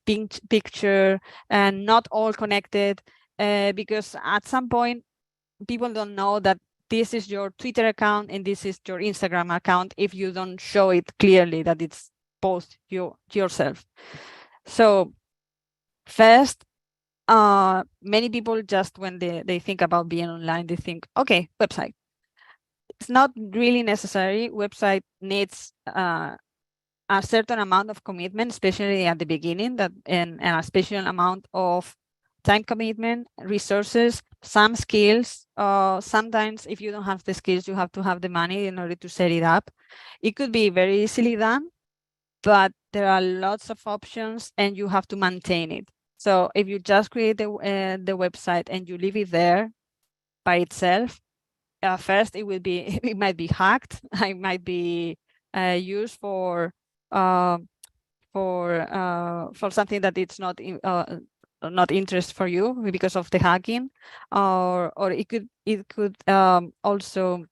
Speaker 2: picture, and not all connected, because at some point people don't know that this is your Twitter account and this is your Instagram account if you don't show it clearly that it's both yourself. So first, many people just when they think about being online, they think, okay, website. It's not really necessary. Website needs a certain amount of commitment, especially at the beginning, and a special amount of time commitment, resources, some skills. Sometimes if you don't have the skills, you have to have the money in order to set it up. It could be very easily done, but there are lots of options and you have to maintain it. So if you just create the website and you leave it there by itself, first it will be it might be hacked. It might be used for something that it's not interest for you because of the hacking, or it could also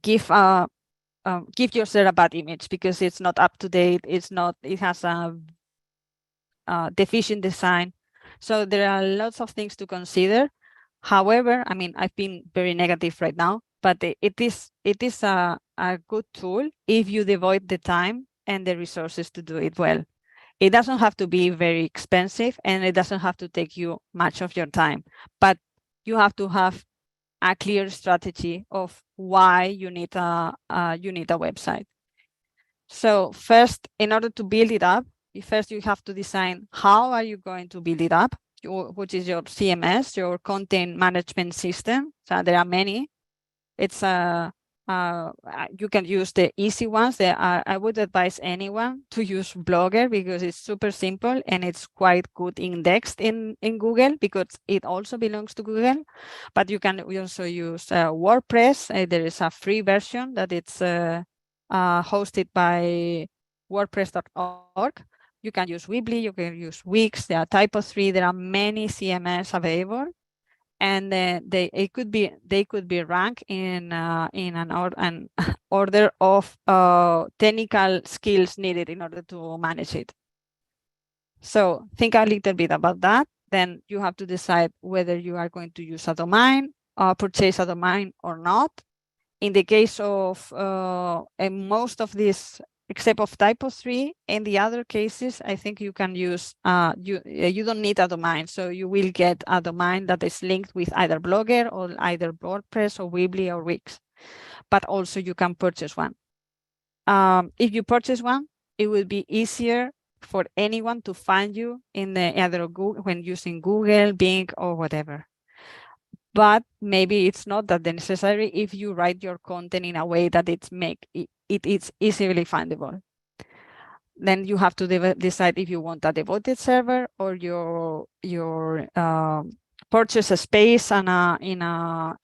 Speaker 2: give yourself a bad image because it's not up to date. It has a deficient design. So there are lots of things to consider. However, I mean, I've been very negative right now, but it is a good tool if you devote the time and the resources to do it well. It doesn't have to be very expensive and it doesn't have to take you much of your time, but you have to have a clear strategy of why you need a website. So first, in order to build it up, first you have to design how are you going to build it up, which is your CMS, your content management system. So there are many. It's you can use the easy ones. I would advise anyone to use Blogger because it's super simple and it's quite good indexed in Google because it also belongs to Google. But you can also use WordPress. There is a free version that it's hosted by WordPress.org. You can use Weebly, you can use Wix, there are Typo3, there are many CMS available. And they could be ranked in an order of technical skills needed in order to manage it. So think a little bit about that. Then you have to decide whether you are going to use a domain, purchase a domain or not. In the case of most of these, except of Typo3, in the other cases, I think you can use, you don't need a domain. So you will get a domain that is linked with either Blogger or either WordPress or Weebly or Wix, but also you can purchase one. If you purchase one, it will be easier for anyone to find you in the either Google, when using Google, Bing, or whatever. But maybe it's not that necessary if you write your content in a way that it's easily findable. Then you have to decide if you want a devoted server or your purchase a space in a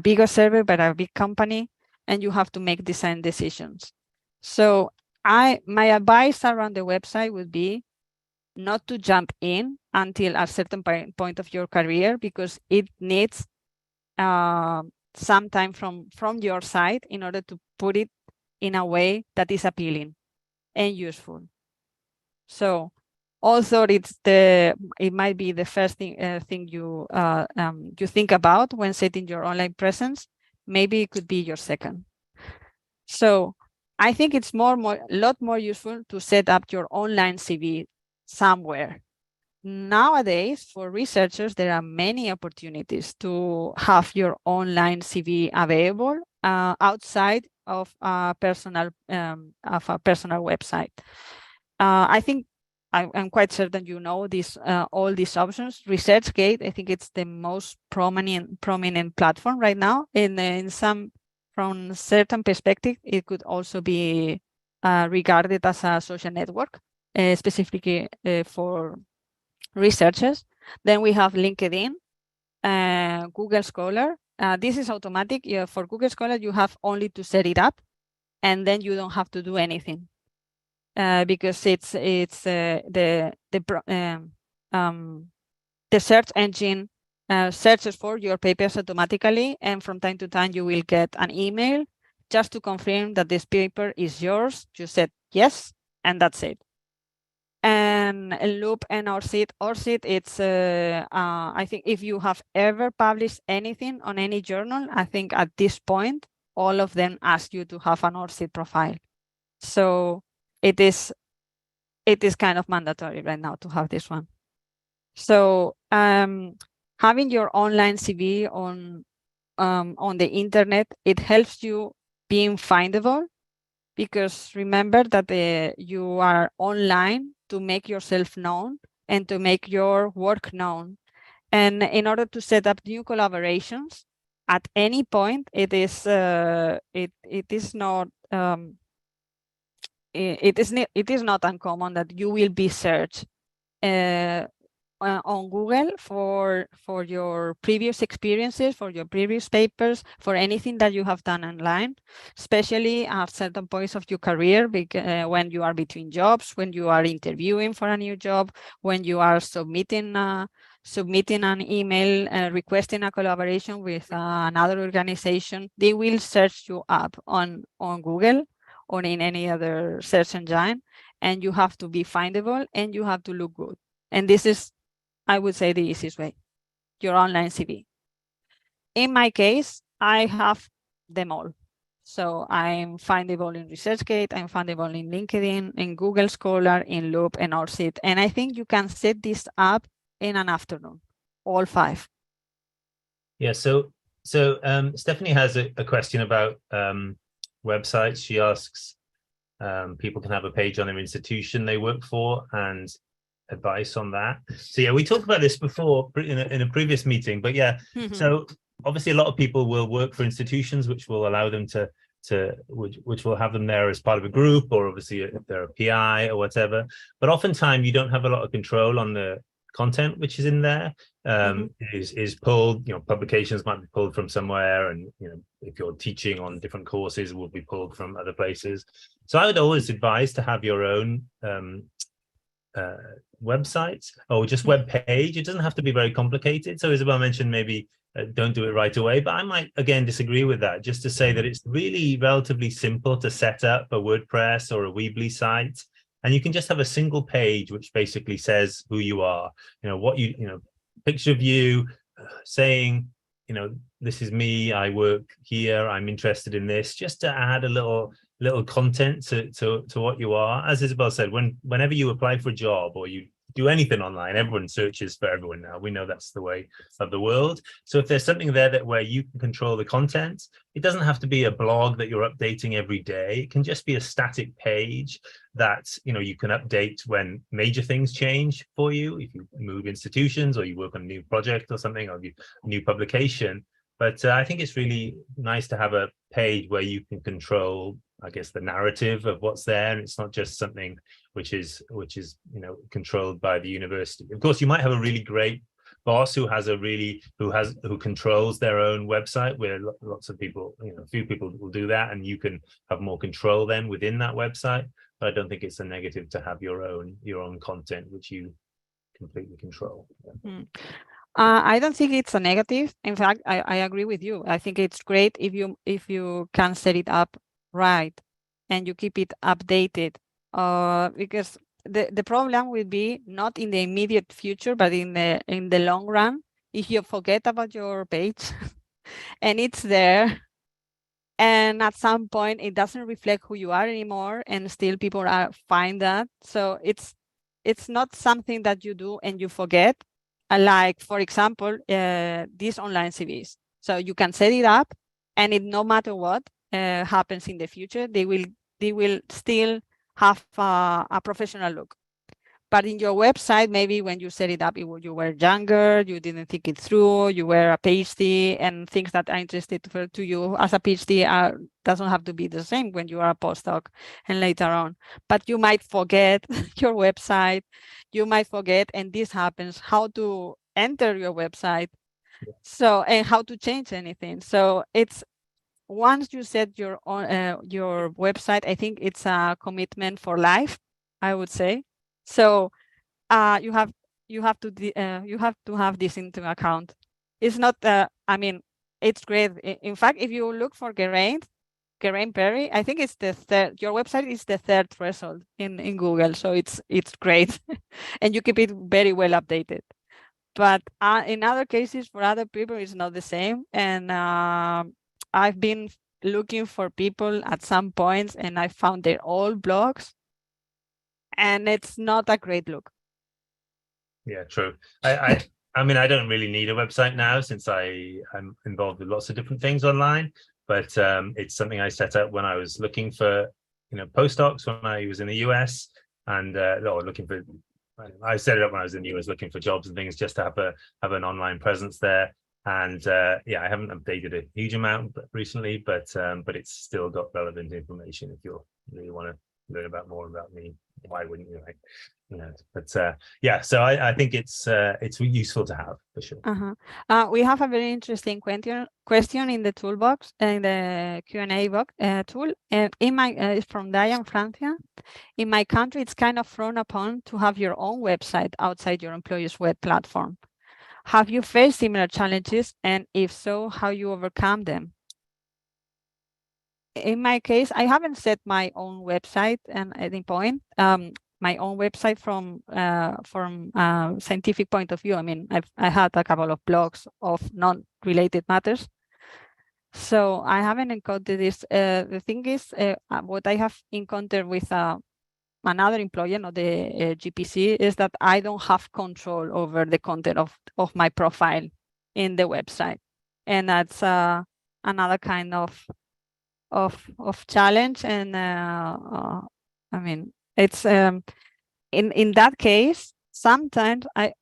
Speaker 2: bigger server by a big company, and you have to make design decisions. So my advice around the website would be not to jump in until a certain point of your career, because it needs some time from your side in order to put it in a way that is appealing and useful. So although it might be the first thing you think about when setting your online presence, maybe it could be your second. So I think it's a lot more useful to set up your online CV somewhere. Nowadays, for researchers, there are many opportunities to have your online CV available outside of a personal website. I think I'm quite certain you know all these options. ResearchGate, I think it's the most prominent platform right now. From certain perspective, it could also be regarded as a social network, specifically for researchers. Then we have LinkedIn, Google Scholar. This is automatic. For Google Scholar, you have only to set it up, and then you don't have to do anything because the search engine searches for your papers automatically, and from time to time you will get an email just to confirm that this paper is yours. You said yes, and that's it. And Loop and ORCID, it's I think if you have ever published anything on any journal, I think at this point all of them ask you to have an ORCID profile. So it is kind of mandatory right now to have this one. So having your online CV on the internet, it helps you being findable, because remember that you are online to make yourself known and to make your work known. And in order to set up new collaborations at any point, it is not uncommon that you will be searched on Google for your previous experiences, for your previous papers, for anything that you have done online, especially at certain points of your career, when you are between jobs, when you are interviewing for a new job, when you are submitting an email requesting a collaboration with another organization. They will search you up on Google or in any other search engine, and you have to be findable and you have to look good. And this is, I would say, the easiest way, your online CV. In my case, I have them all. So I'm findable in ResearchGate, I'm findable in LinkedIn, in Google Scholar, in Loop, and ORCID. And I think you can set this up in an afternoon, all 5.
Speaker 3: Yeah, so Stephanie has a question about websites. She asks people can have a page on their institution they work for and advice on that. So yeah, we talked about this before in a previous meeting, but yeah, so obviously a lot of people will work for institutions which will allow them which will have them there as part of a group, or obviously if they're a PI or whatever, but oftentimes you don't have a lot of control on the content which is in there. Is pulled, publications might be pulled from somewhere, and if you're teaching on different courses, will be pulled from other places. So I would always advise to have your own website or just web page. It doesn't have to be very complicated. So Isabel mentioned maybe don't do it right away, but I might again disagree with that, just to say that it's really relatively simple to set up a WordPress or a Weebly site, and you can just have a single page which basically says who you are, what picture of you, saying this is me, I work here, I'm interested in this, just to add a little content to what you are. As Isabel said, whenever you apply for a job or you do anything online, everyone searches for everyone now. We know that's the way of the world. So if there's something there where you can control the content, it doesn't have to be a blog that you're updating every day. It can just be a static page that you can update when major things change for you, if you move institutions or you work on a new project or something, or a new publication. But I think it's really nice to have a page where you can control, I guess, the narrative of what's there, and it's not just something which is controlled by the university. Of course, you might have a really great boss who controls their own website, where lots of people, a few people will do that, and you can have more control then within that website. But I don't think it's a negative to have your own content which you completely control.
Speaker 2: I don't think it's a negative. In fact, I agree with you. I think it's great if you can set it up right and you keep it updated, because the problem will be not in the immediate future, but in the long run, if you forget about your page and it's there, and at some point it doesn't reflect who you are anymore, and still people find that. So it's not something that you do and you forget. Like, for example, these online CVs. So you can set it up, and no matter what happens in the future, they will still have a professional look. But in your website, maybe when you set it up, you were younger, you didn't think it through, you were a PhD, and things that are interested to you as a PhD doesn't have to be the same when you are a postdoc and later on. But you might forget your website, you might forget, and this happens, how to enter your website, and how to change anything. So once you set your website, I think it's a commitment for life, I would say. So you have to have this into account. It's not I mean, it's great. In fact, if you look for Geraint Perry, I think it's the third. Your website is the third result in Google, so it's great, and you keep it very well updated. But in other cases, for other people, it's not the same. And I've been looking for people at some points, and I found their old blogs, and it's not a great look.
Speaker 3: Yeah, true. I mean, I don't really need a website now since I'm involved with lots of different things online. But it's something I set up when I was looking for, postdocs when I was in the US, and looking for. I set it up when I was in the US looking for jobs and things, just to have an online presence there. And yeah, I haven't updated a huge amount recently, but it's still got relevant information if you really want to learn more about me. Why wouldn't you? Right? But yeah, so I think it's useful to have for sure.
Speaker 2: We have a very interesting question in the toolbox, in the Q&A box tool, and it's from Diane Francia. In my country, it's kind of frowned upon to have your own website outside your employer's web platform. Have you faced similar challenges, and if so, how you overcome them? In my case, I haven't set my own website at any point. My own website from scientific point of view. I mean, I had a couple of blogs of non-related matters, so I haven't encountered this. The thing is, what I have encountered with another employer, not the GPC, is that I don't have control over the content of my profile in the website, and that's another kind of challenge. And I mean, it's in that case, sometimes I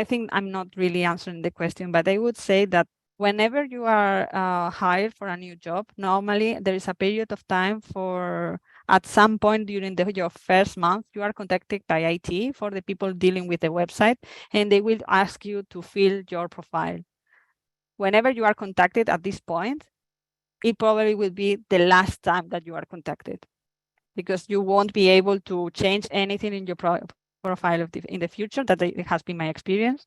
Speaker 2: think I'm not really answering the question, but I would say that whenever you are hired for a new job, normally there is a period of time at some point during your first month, you are contacted by IT, for the people dealing with the website, and they will ask you to fill your profile. Whenever you are contacted at this point, it probably will be the last time that you are contacted, because you won't be able to change anything in your profile in the future. That it has been my experience.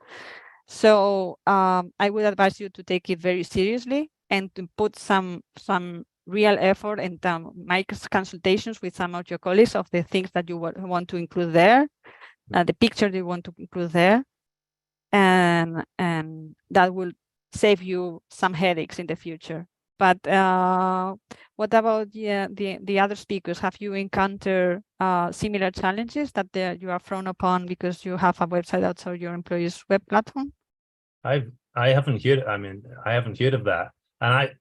Speaker 2: So I would advise you to take it very seriously and to put some real effort and make consultations with some of your colleagues of the things that you want to include there, the picture you want to include there, and that will save you some headaches in the future. But what about the other speakers? Have you encountered similar challenges that you are frowned upon because you have a website outside your employee's web platform?
Speaker 3: I haven't heard. I mean, I haven't heard of that. And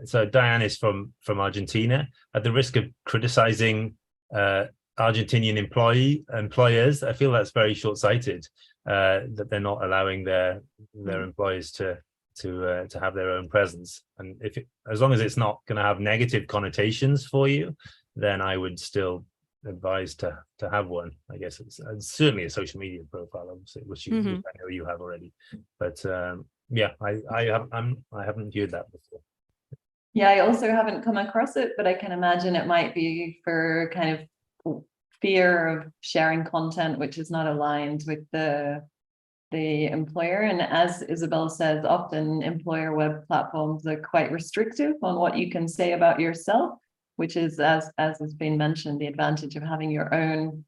Speaker 3: so Diane is from Argentina. At the risk of criticizing Argentinian employers, I feel that's very short-sighted, that they're not allowing their employees to have their own presence. And as long as it's not going to have negative connotations for you, then I would still advise to have one. I guess it's certainly a social media profile, obviously, which I know you have already. But yeah, I haven't heard that before.
Speaker 1: Yeah, I also haven't come across it, but I can imagine it might be for kind of fear of sharing content which is not aligned with the employer. And as Isabel says, often employer web platforms are quite restrictive on what you can say about yourself, which is, as has been mentioned, the advantage of having your own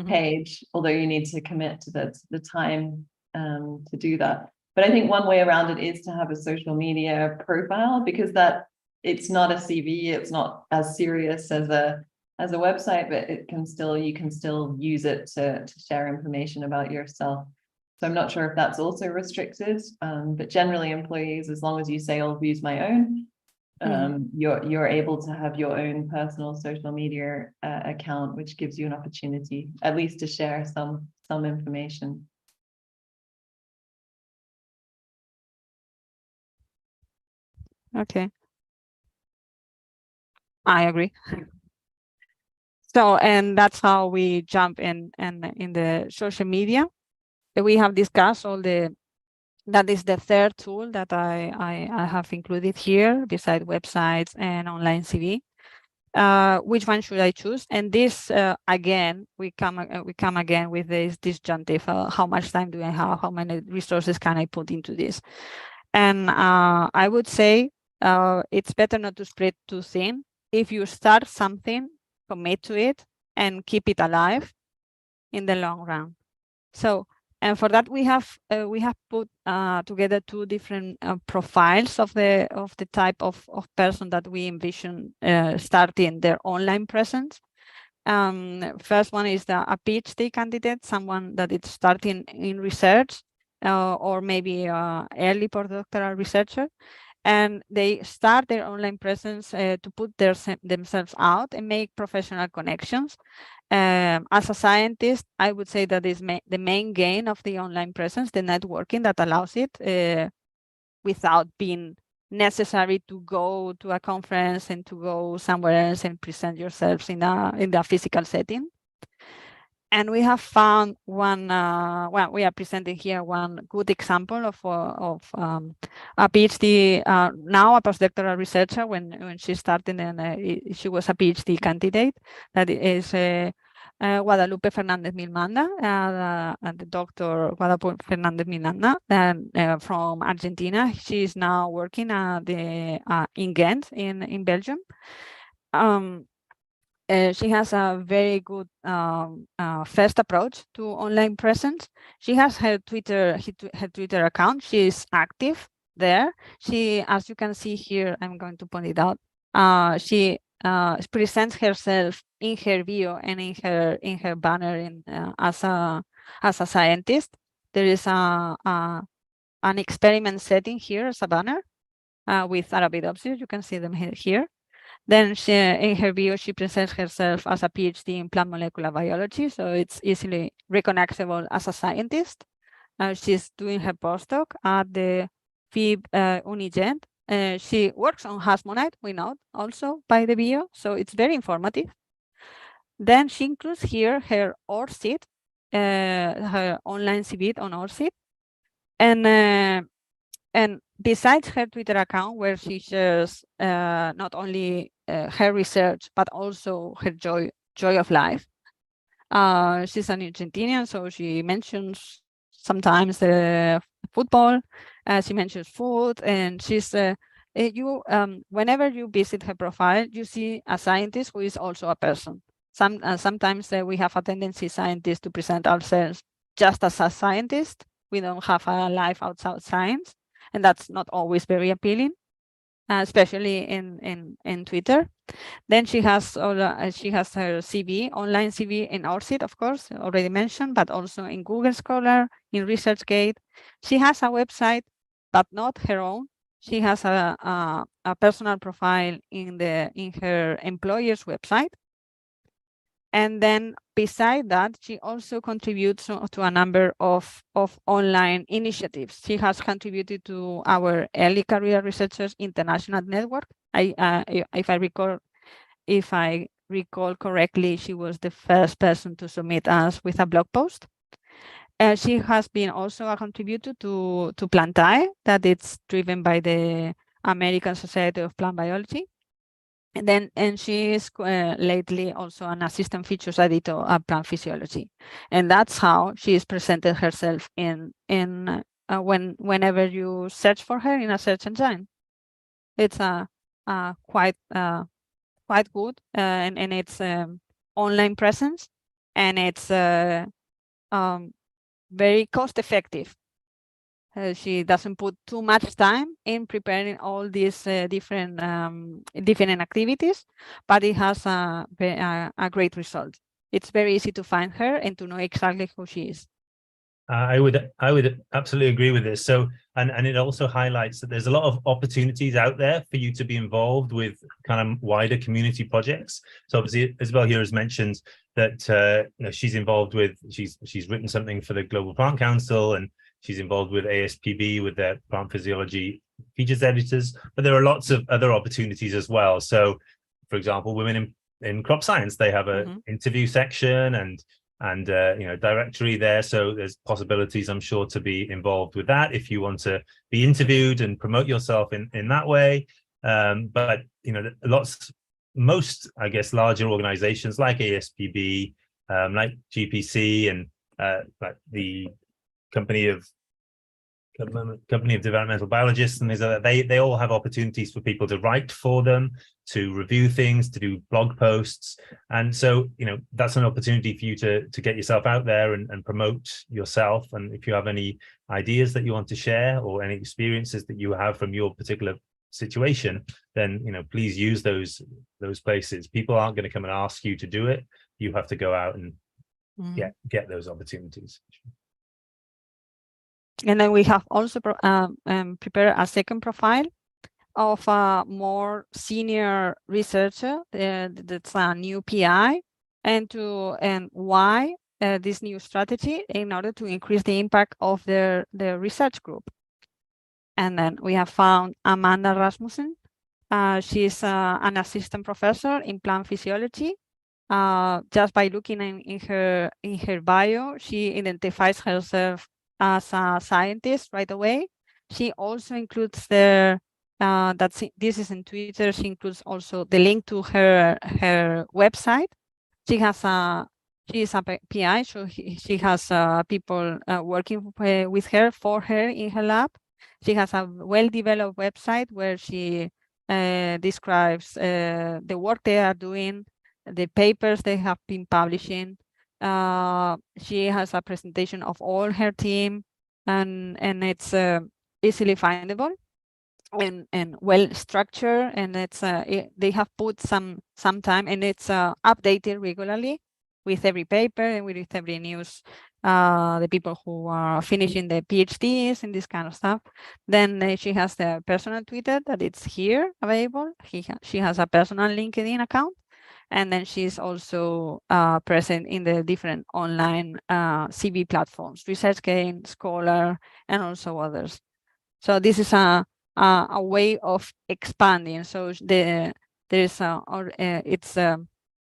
Speaker 1: page, although you need to commit to the time to do that. But I think one way around it is to have a social media profile, because that it's not a CV, it's not as serious as a website, but you can still use it to share information about yourself. So I'm not sure if that's also restricted, but generally employees, as long as you say I'll use my own, you're able to have your own personal social media account, which gives you an opportunity at least to share some information.
Speaker 2: Okay, I agree. So, and that's how we jump in the social media. We have discussed all the That is the third tool that I have included here, beside websites and online CV. Which one should I choose? And this again, we come again with this disjunctive. How much time do I have? How many resources can I put into this? And I would say it's better not to spread too thin. If you start something, commit to it and keep it alive in the long run. So, and for that we have put together two different profiles of the type of person that we envision starting their online presence. First one is a PhD candidate, someone that is starting in research or maybe early postdoctoral researcher, and they start their online presence to put themselves out and make professional connections. As a scientist, I would say that is the main gain of the online presence, the networking that allows it without being necessary to go to a conference and to go somewhere else and present yourselves in a physical setting. And we have found one, well, we are presenting here one good example of a PhD, now a postdoctoral researcher when she started, and she was a PhD candidate. That is Guadalupe Fernandez Milmanda, the Dr. Guadalupe Fernandez Milmanda, from Argentina. She is now working in Ghent in Belgium. She has a very good first approach to online presence. She has her Twitter account. She is active there. She, as you can see here, I'm going to point it out. She presents herself in her bio and in her banner as a scientist. There is an experiment setting here as a banner with Arabidopsis. You can see them here. Then she, in her bio, she presents herself as a PhD in plant molecular biology, so it's easily recognizable as a scientist. She's doing her postdoc at the FIB Unigent. She works on Hasmonite, we know also by the bio, so it's very informative. Then she includes here her ORCID, her online CV on ORCID, and besides her Twitter account, where she shares not only her research, but also her joy of life. She's an Argentinian, so she mentions sometimes football. She mentions food, and she's whenever you visit her profile, you see a scientist who is also a person. Sometimes we have a tendency, scientists, to present ourselves just as a scientist. We don't have a life outside science, and that's not always very appealing, especially in Twitter. Then she has her CV, online CV in ORCID, of course, already mentioned, but also in Google Scholar, in ResearchGate. She has a website, but not her own. She has a personal profile in her employer's website. And then beside that, she also contributes to a number of online initiatives. She has contributed to our Early Career Researchers International Network. If I recall correctly, she was the first person to submit us with a blog post. She has been also a contributor to Plantae, that it's driven by the American Society of Plant Biology. And she is lately also an assistant features editor at Plant Physiology, and that's how she is presented herself whenever you search for her in a search engine. It's quite good, and it's online presence, and it's very cost effective. She doesn't put too much time in preparing all these different activities, but it has a great result. It's very easy to find her and to know exactly who she is.
Speaker 3: I would absolutely agree with this. So, and it also highlights that there's a lot of opportunities out there for you to be involved with kind of wider community projects. So obviously, Isabel here has mentioned that she's involved with, she's written something for the Global Plant Council, and she's involved with ASPB, with their plant physiology features editors, but there are lots of other opportunities as well. So, for example, Women in Crop Science, they have an interview section, and and directory there. So there's possibilities, I'm sure, to be involved with that if you want to be interviewed and promote yourself in that way. But most, I guess, larger organizations like ASPB, like GPC, and like the company of developmental biologists and things like that, they all have opportunities for people to write for them, to review things, to do blog posts. And so, that's an opportunity for you to get yourself out there and promote yourself. And if you have any ideas that you want to share, or any experiences that you have from your particular situation, then please use those places. People aren't going to come and ask you to do it. You have to go out and get those opportunities.
Speaker 2: And then we have also prepared a second profile of a more senior researcher that's a new PI, and why this new strategy in order to increase the impact of their research group. And then we have found Amanda Rasmussen. She's an assistant professor in plant physiology. Just by looking in her bio, she identifies herself as a scientist right away. She also includes this is in Twitter. She includes also the link to her website. She is a PI, so she has people working with her, for her in her lab. She has a well-developed website where she describes the work they are doing, the papers they have been publishing. She has a presentation of all her team, and it's easily findable and well structured, and it's they have put some time, and it's updated regularly with every paper and with every news. The people who are finishing the PhDs and this kind of stuff. Then she has the personal Twitter that it's here available. She has a personal LinkedIn account. And then she's also present in the different online CV platforms, ResearchGain, Scholar, and also others. So this is a way of expanding. So it's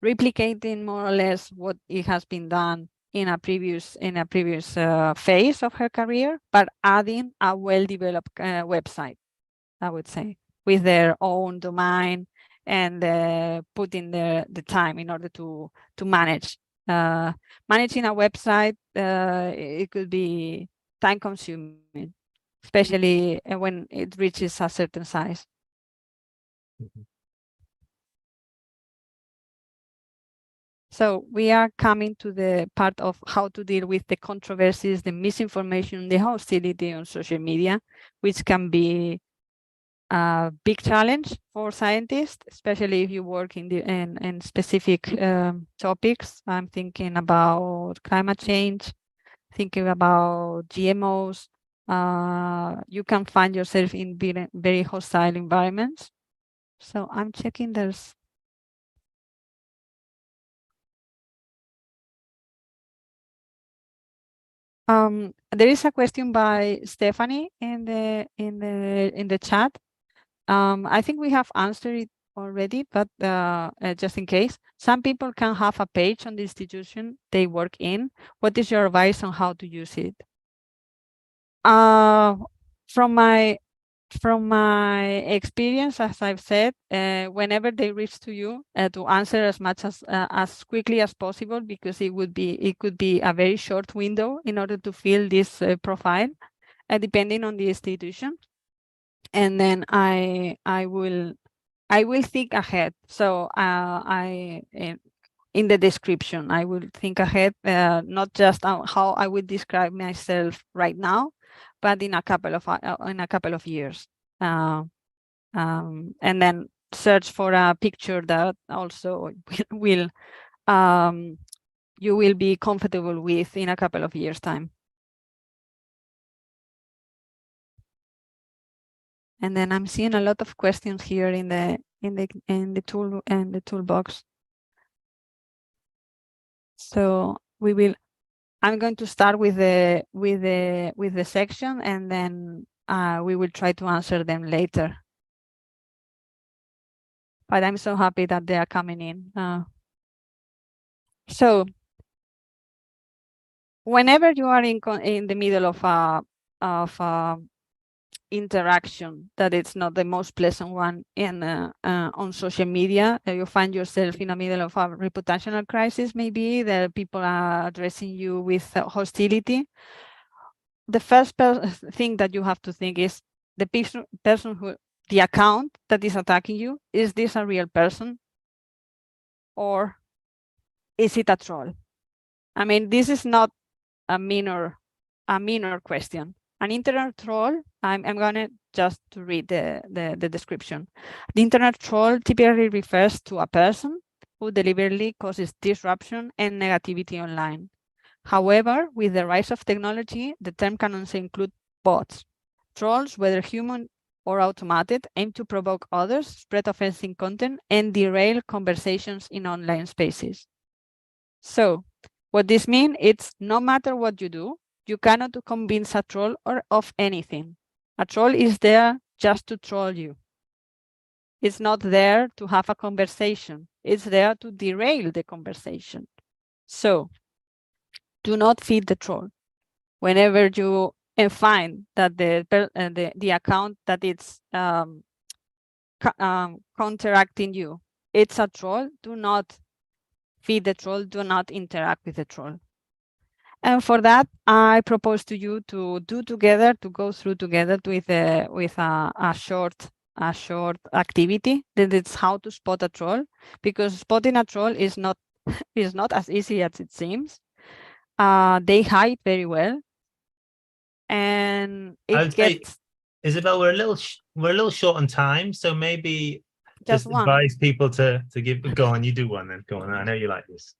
Speaker 2: replicating more or less what it has been done in a previous phase of her career, but adding a well-developed website, I would say, with their own domain, and putting the time in order to manage. Managing a website, it could be time consuming, especially when it reaches a certain size. So we are coming to the part of how to deal with the controversies, the misinformation, the hostility on social media, which can be a big challenge for scientists, especially if you work in specific topics. I'm thinking about climate change, thinking about GMOs. You can find yourself in very hostile environments. So I'm checking there's there is a question by Stephanie in the chat. I think we have answered it already, but just in case, some people can have a page on the institution they work in. What is your advice on how to use it? From my experience, as I've said, whenever they reach to you, to answer as much as quickly as possible, because it could be a very short window in order to fill this profile, depending on the institution. And then I will think ahead. So in the description, I will think ahead, not just on how I would describe myself right now, but in a couple of years, and then search for a picture that also will you will be comfortable with in a couple of years' time. And then I'm seeing a lot of questions here in the toolbox. So I'm going to start with the section, and then we will try to answer them later. But I'm so happy that they are coming in. So whenever you are in the middle of a interaction that it's not the most pleasant one on social media, you find yourself in the middle of a reputational crisis, maybe that people are addressing you with hostility. The first thing that you have to think is the person who, the account that is attacking you, is this a real person or is it a troll? I mean, this is not a minor question. An internet troll, I'm gonna just to read the description. The internet troll typically refers to a person who deliberately causes disruption and negativity online. However, with the rise of technology, the term can also include bots. Trolls, whether human or automated, aim to provoke others, spread offensive content, and derail conversations in online spaces. So, what this means, it's no matter what you do, you cannot convince a troll or of anything. A troll is there just to troll you. It's not there to have a conversation. It's there to derail the conversation. So, do not feed the troll. Whenever you find that the account that it's counteracting you, it's a troll, do not feed the troll, do not interact with the troll. And for that, I propose to you to go through together with a short activity that it's how to spot a troll, because spotting a troll is not as easy as it seems. They hide very well, and it gets.
Speaker 3: Isabel, we're a little short on time, so maybe just advise people to go on. You do one then. Go on. I know you like this.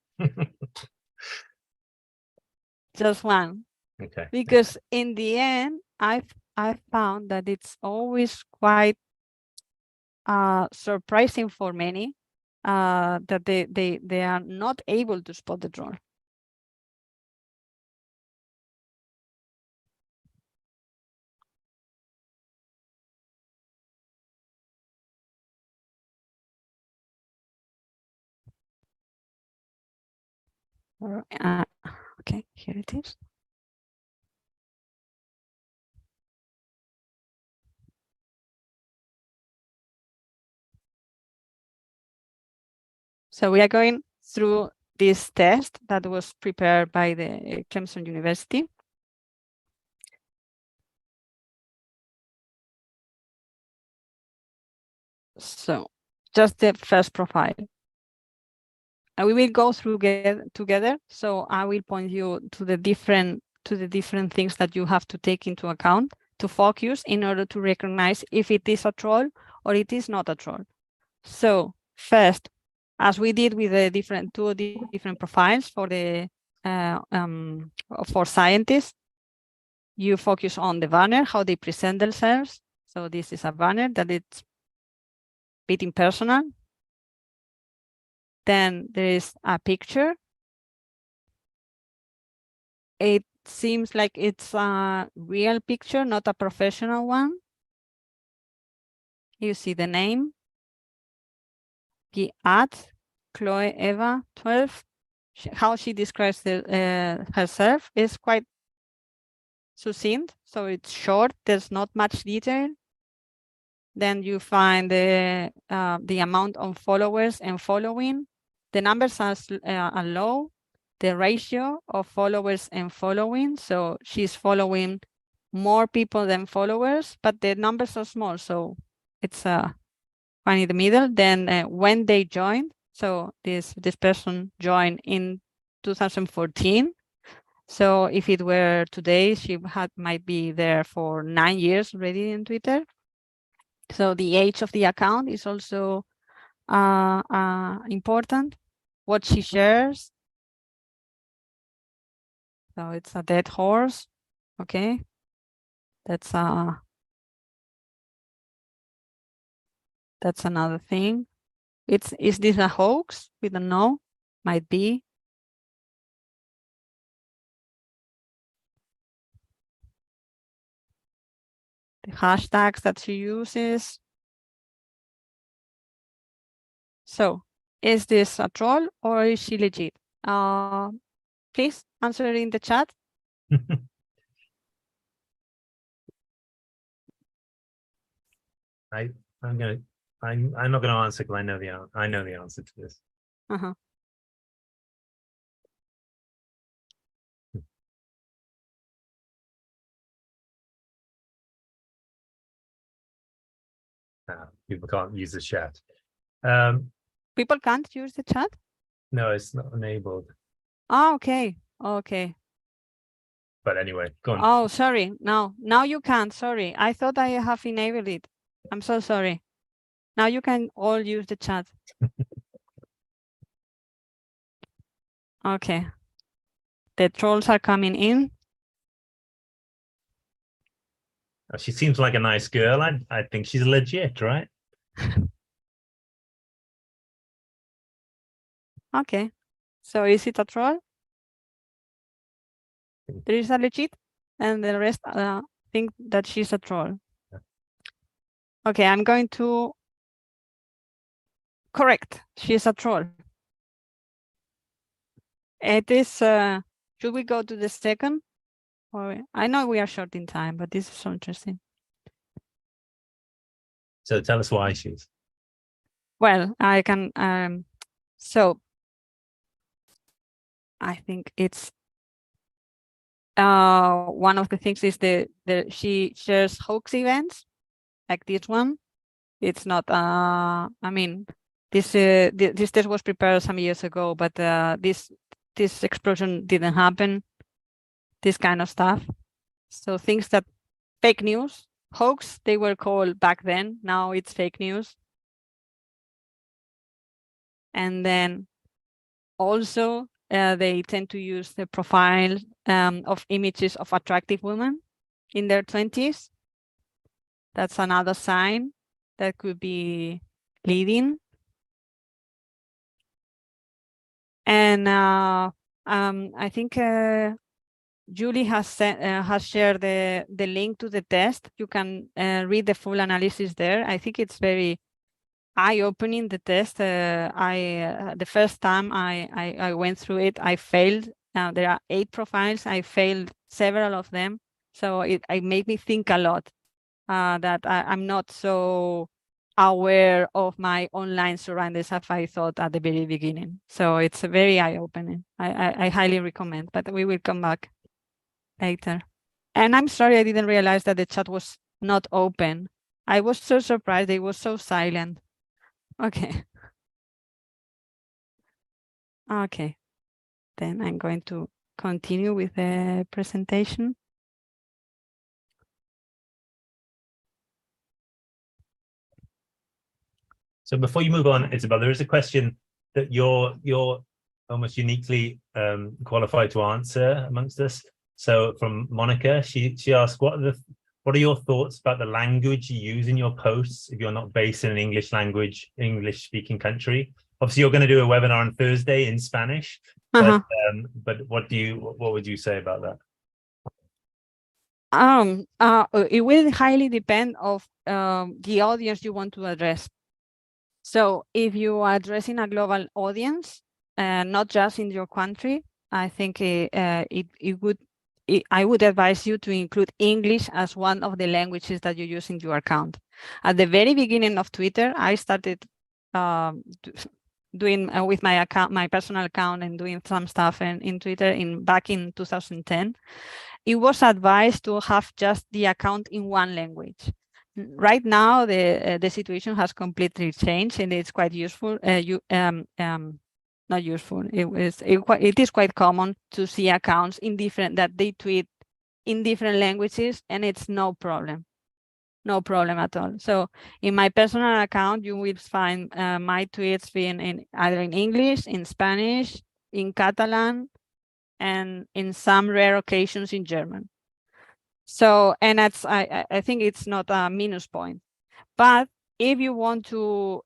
Speaker 2: Just one.
Speaker 3: Okay.
Speaker 2: Because in the end, I've found that it's always quite surprising for many that they are not able to spot the troll. Okay, here it is. So we are going through this test that was prepared by the Clemson University. So just the first profile. And we will go through together. So I will point you to the different things that you have to take into account to focus in order to recognize if it is a troll or it is not a troll. So first, as we did with the two different profiles for the for scientists, you focus on the banner, how they present themselves. So this is a banner that it's a bit impersonal. Then there is a picture. It seems like it's a real picture, not a professional one. You see the name. The ad, Chloe Eva 12. How she describes herself is quite succinct. So it's short. There's not much detail. Then you find the amount of followers and following. The numbers are low. The ratio of followers and following. So she's following more people than followers, but the numbers are small. So it's one in the middle. Then when they joined, so this person joined in 2014. So if it were today, she might be there for 9 years already in Twitter. So the age of the account is also important. What she shares. So it's a dead horse. Okay. That's another thing. Is this a hoax? We don't know. Might be. The hashtags that she uses. So, is this a troll or is she legit? Please answer it in the chat?
Speaker 3: I'm not gonna answer because I know the answer to this.
Speaker 2: Uh-huh.
Speaker 3: People can't use the chat.
Speaker 2: People can't use the chat?
Speaker 3: No, it's not enabled.
Speaker 2: Oh, okay. Okay.
Speaker 3: But anyway, go on.
Speaker 2: Oh, sorry. Now you can't. Sorry. I thought I have enabled it. I'm so sorry. Now you can all use the chat. Okay. The trolls are coming in.
Speaker 3: She seems like a nice girl. I think she's legit, right?
Speaker 2: Okay. So is it a troll? There is a legit, and the rest think that she's a troll. Okay, I'm going to correct. She's a troll. It is. Should we go to the second? Or I know we are short in time, but this is so interesting.
Speaker 3: So tell us why she's.
Speaker 2: Well, I can. So I think it's one of the things is she shares hoax events like this one. It's not. I mean, this test was prepared some years ago, but this explosion didn't happen. This kind of stuff. So things that fake news, hoax, they were called back then. Now it's fake news. And then also they tend to use the profile of images of attractive women in their 20s. That's another sign that could be leading. And I think Julie has shared the link to the test. You can read the full analysis there. I think it's very eye-opening, the test. The first time I went through it, I failed. There are 8 profiles. I failed several of them. So it made me think a lot that I'm not so aware of my online surroundings as I thought at the very beginning. So it's very eye-opening. I highly recommend, but we will come back later. And I'm sorry I didn't realize that the chat was not open. I was so surprised. It was so silent. Okay. Okay. Then I'm going to continue with the presentation.
Speaker 3: So before you move on, Isabel, there is a question that you're almost uniquely qualified to answer amongst us. So from Monica, she asked, what are your thoughts about the language you use in your posts if you're not based in an English speaking country? Obviously, you're going to do a webinar on Thursday in Spanish, but what would you say about that?
Speaker 2: It will highly depend of the audience you want to address. So if you are addressing a global audience, not just in your country, I think I would advise you to include English as one of the languages that you use in your account. At the very beginning of Twitter, I started doing with my account, my personal account, and doing some stuff in Twitter back in 2010. It was advised to have just the account in one language. Right now, the situation has completely changed, and it's quite useful. Not useful. It is quite common to see accounts that they tweet in different languages, and it's no problem at all. So in my personal account, you will find my tweets being either in English, in Spanish, in Catalan, and in some rare occasions in German. So, and I think it's not a minus point, but if you want to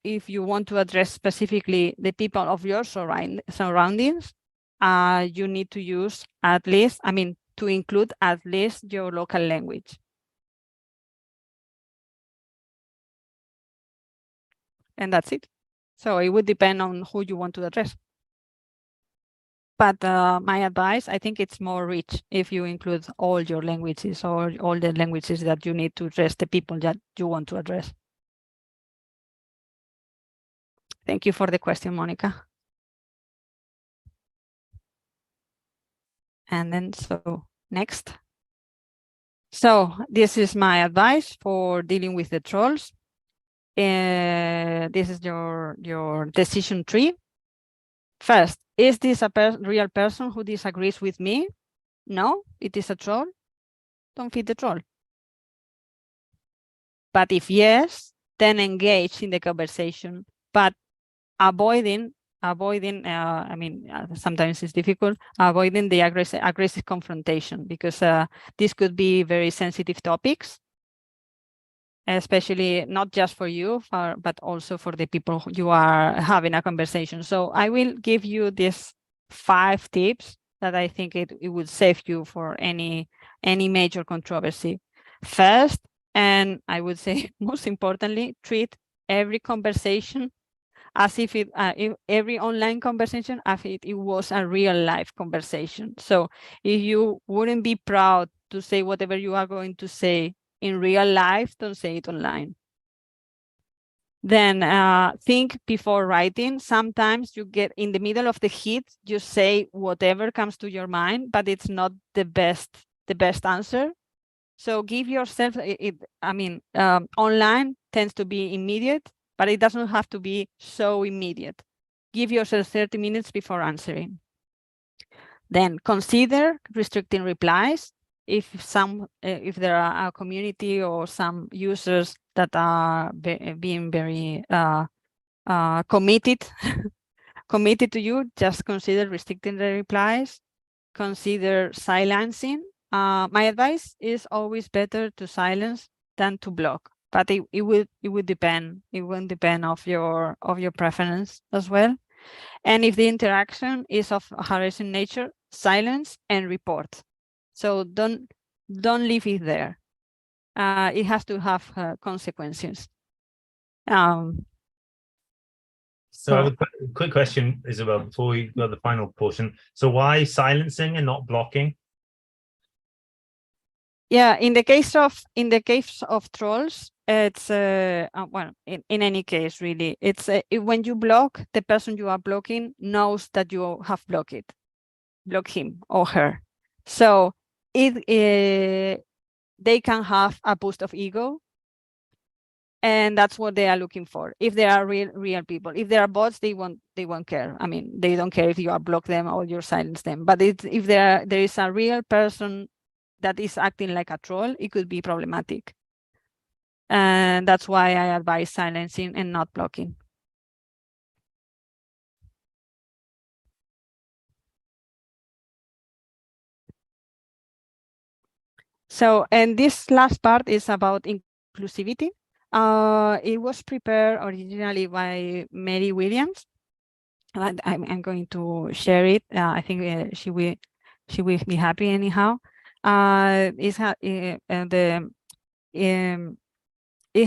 Speaker 2: address specifically the people of your surroundings, you need to use to include at least your local language. And that's it. So it would depend on who you want to address. But my advice, I think it's more rich if you include all your languages or all the languages that you need to address the people that you want to address. Thank you for the question, Monica. And then, so next. So this is my advice for dealing with the trolls. This is your decision tree. First, is this a real person who disagrees with me? No, it is a troll. Don't feed the troll. But if yes, then engage in the conversation, but avoiding, I mean, sometimes it's difficult, avoiding the aggressive confrontation, because this could be very sensitive topics, especially not just for you, but also for the people who you are having a conversation. So I will give you these 5 tips that I think it would save you for any major controversy. First, and I would say most importantly, treat every conversation as if every online conversation as if it was a real life conversation. So if you wouldn't be proud to say whatever you are going to say in real life, don't say it online. Then think before writing. Sometimes you get in the middle of the heat, you say whatever comes to your mind, but it's not the best answer. So give yourself, online tends to be immediate, but it doesn't have to be so immediate. Give yourself 30 minutes before answering. Then consider restricting replies. If there are a community or some users that are being very committed to you, just consider restricting the replies. Consider silencing. My advice is always better to silence than to block, but it would depend. It will depend of your preference as well. And if the interaction is of a harassing nature, silence and report. So don't leave it there. It has to have consequences.
Speaker 3: So a quick question, Isabel, before we go to the final portion. So why silencing and not blocking?
Speaker 2: Yeah, in the case of trolls, it's well, in any case, really, it's when you block, the person you are blocking knows that you have block him or her. So they can have a boost of ego, and that's what they are looking for. If they are real people, if they are bots, they won't care. I mean, they don't care if you are block them or you silence them. But if there is a real person that is acting like a troll, it could be problematic. And that's why I advise silencing and not blocking. So, and this last part is about inclusivity. It was prepared originally by Mary Williams. And I'm going to share it. I think she will be happy anyhow. It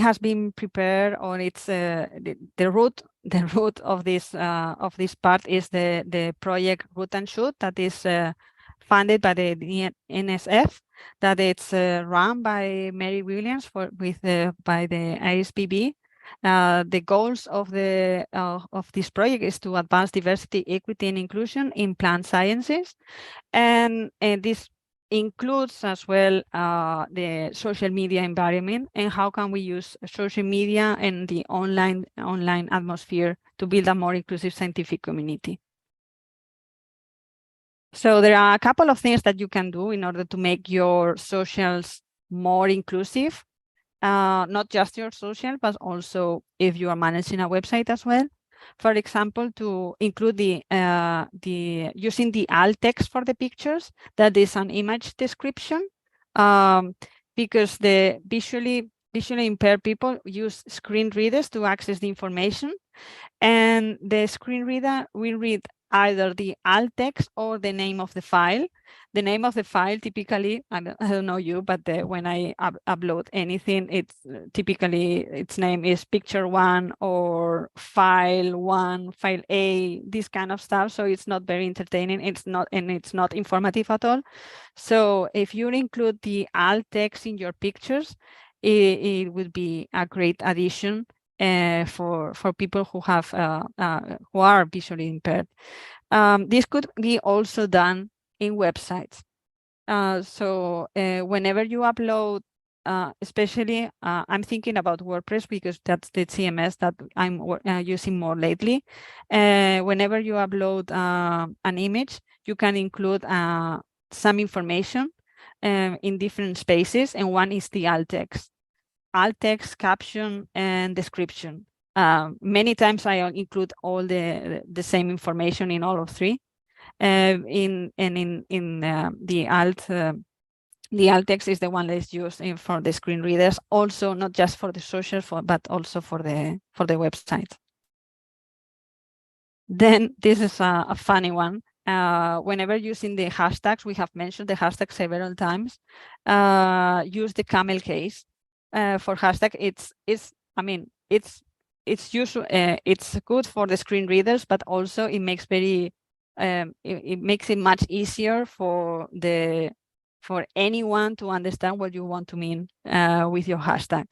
Speaker 2: has been prepared on its the root of this part is the project Root and Shoot that is funded by the NSF, that it's run by Mary Williams by the ISPB. The goals of this project is to advance diversity, equity, and inclusion in plant sciences, and this includes as well the social media environment and how can we use social media and the online atmosphere to build a more inclusive scientific community. So there are a couple of things that you can do in order to make your socials more inclusive, not just your social, but also if you are managing a website as well. For example, to include using the alt text for the pictures, that is an image description, because the visually impaired people use screen readers to access the information, and the screen reader will read either the alt text or the name of the file. The name of the file typically, I don't know you, but when I upload anything, it's typically its name is picture 1 or file 1, file A, this kind of stuff. So it's not very entertaining. It's not informative at all. So if you include the alt text in your pictures, it would be a great addition for people who have who are visually impaired. This could be also done in websites. So whenever you upload, especially I'm thinking about WordPress because that's the CMS that I'm using more lately. Whenever you upload an image, you can include some information in different spaces, and one is the alt text. Alt text, caption, and description. Many times I include all the same information in all of three. The alt text is the one that is used for the screen readers, also not just for the social, but also for the website. Then this is a funny one. Whenever using the hashtags, we have mentioned the hashtag several times. Use the camel case for hashtag. It's good for the screen readers, but also it makes it makes it much easier for anyone to understand what you want to mean with your hashtag.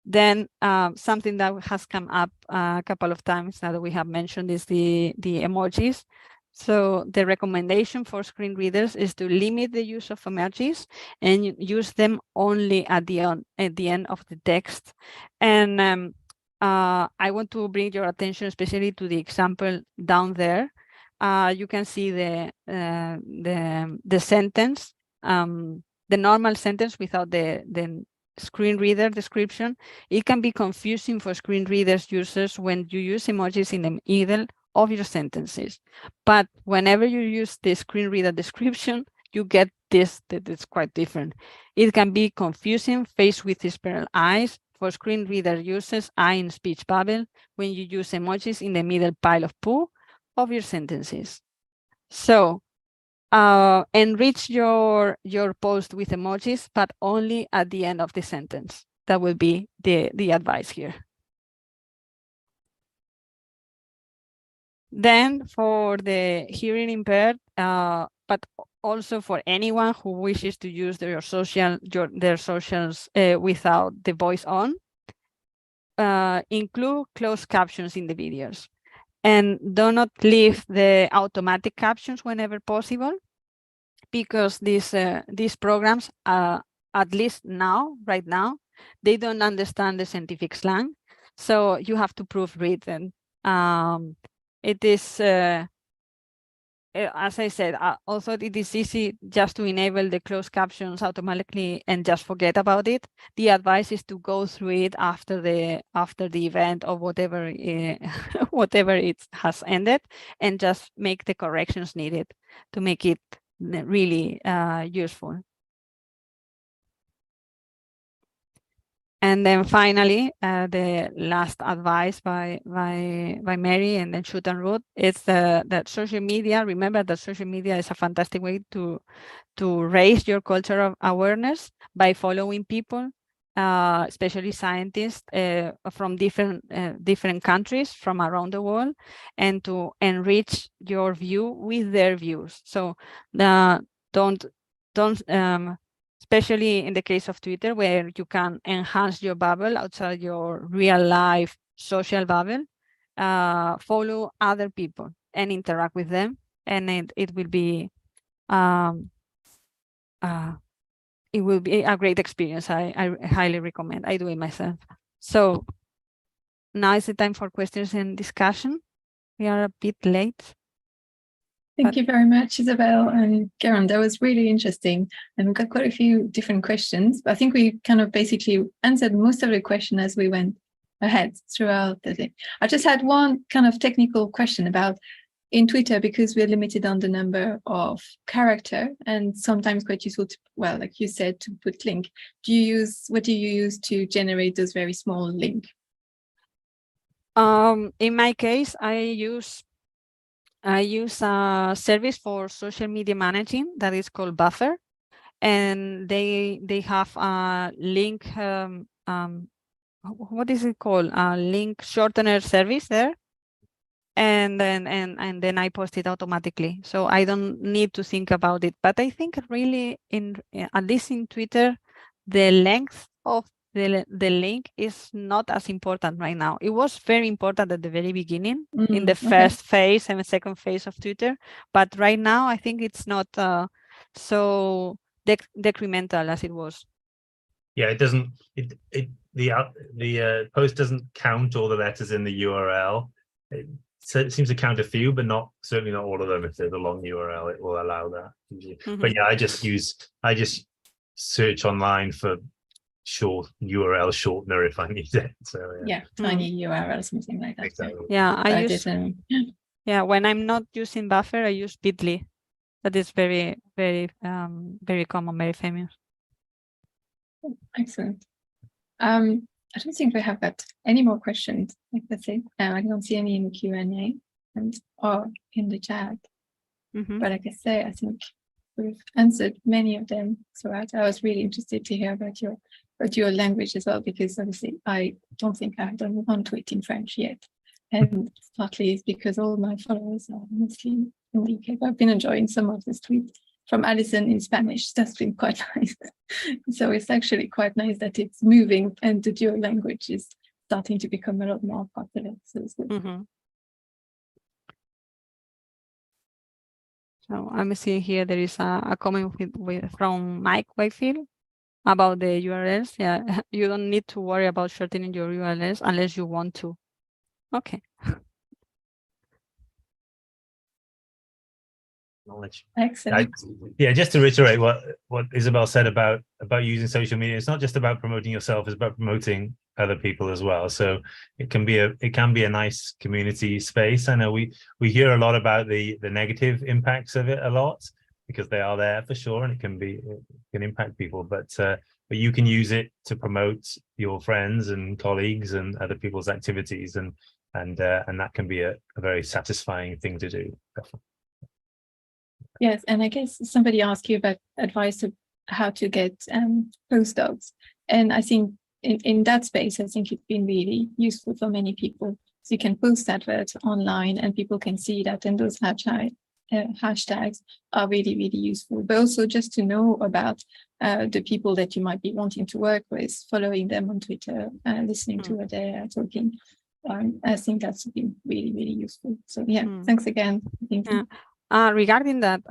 Speaker 2: Then something that has come up a couple of times now that we have mentioned is the emojis. So the recommendation for screen readers is to limit the use of emojis and use them only at the end of the text. And I want to bring your attention especially to the example down there. You can see the sentence, the normal sentence without the screen reader description. It can be confusing for screen readers users when you use emojis in the middle of your sentences. But whenever you use the screen reader description, you get this that is quite different. It can be confusing, face with spiral eyes, for screen reader users, eye and speech bubble, when you use emojis in the middle pile of poo of your sentences. So enrich your post with emojis, but only at the end of the sentence. That will be the advice here. Then for the hearing impaired, but also for anyone who wishes to use their socials without the voice on, include closed captions in the videos. And do not leave the automatic captions whenever possible, because these programs, at least right now, they don't understand the scientific slang. So you have to proofread them. It is, as I said, although it is easy just to enable the closed captions automatically and just forget about it, the advice is to go through it after the event or whatever whatever it has ended, and just make the corrections needed to make it really useful. And then finally, the last advice by Mary and then Shoot and Root is that social media. Remember that social media is a fantastic way to raise your culture of awareness by following people, especially scientists from different countries from around the world, and to enrich your view with their views. So don't especially in the case of Twitter, where you can enhance your bubble outside your real life social bubble, follow other people and interact with them, and it will be a great experience. I highly recommend. I do it myself. So now is the time for questions and discussion. We are a bit late.
Speaker 4: Thank you very much, Isabel and Karen. That was really interesting. And we've got quite a few different questions. But I think we kind of basically answered most of the question as we went ahead throughout the day. I just had one kind of technical question about in Twitter, because we're limited on the number of character and sometimes quite useful to, well, like you said, to put link. What do you use to generate those very small link?
Speaker 2: In my case, I use a service for social media managing that is called Buffer, and they have a link. What is it called? A link shortener service there, and then I post it automatically, so I don't need to think about it. But I think really, at least in Twitter, the length of the link is not as important right now. It was very important at the very beginning, in the first phase and second phase of Twitter, but right now I think it's not so decremental as it was.
Speaker 3: Yeah, it doesn't. The post doesn't count all the letters in the URL. It seems to count a few, but certainly not all of them. If there's a long URL, it will allow that. But yeah, I just search online for short URL shortener if I need it. So
Speaker 4: tiny URL, something like that.
Speaker 3: Exactly.
Speaker 2: Yeah, when I'm not using Buffer, I use Bitly. That is very, very, very common, very famous.
Speaker 4: Excellent. I don't think we have got any more questions. That's it. I don't see any in the Q&A or in the chat. But like I say, I think we've answered many of them throughout. I was really interested to hear about your language as well, because obviously I don't think I've done one tweet in French yet. And partly it's because all my followers are mostly in the UK. I've been enjoying some of this tweets from Alison in Spanish. That's been quite nice. So it's actually quite nice that it's moving and the dual language is starting to become a lot more popular. So it's good.
Speaker 2: So I'm seeing here there is a comment from Mike Wakefield about the URLs. Yeah, you don't need to worry about shortening your URLs unless you want to. Okay.
Speaker 3: Knowledge.
Speaker 4: Excellent.
Speaker 3: Yeah, just to reiterate what Isabel said about using social media, it's not just about promoting yourself, it's about promoting other people as well. So it can be a nice community space. I know we hear a lot about the negative impacts of it a lot, because they are there for sure, and it can impact people, but you can use it to promote your friends and colleagues and other people's activities, and that can be a very satisfying thing to do. Definitely.
Speaker 4: Yes, and I guess somebody asked you about advice of how to get postdocs, and I think in that space, I think it's been really useful for many people. So you can post adverts online, and people can see that, and those hashtags are really, really useful. But also just to know about the people that you might be wanting to work with, following them on Twitter, listening to what they are talking. I think that's been really, really useful. So thanks again. Thank you.
Speaker 2: Regarding that,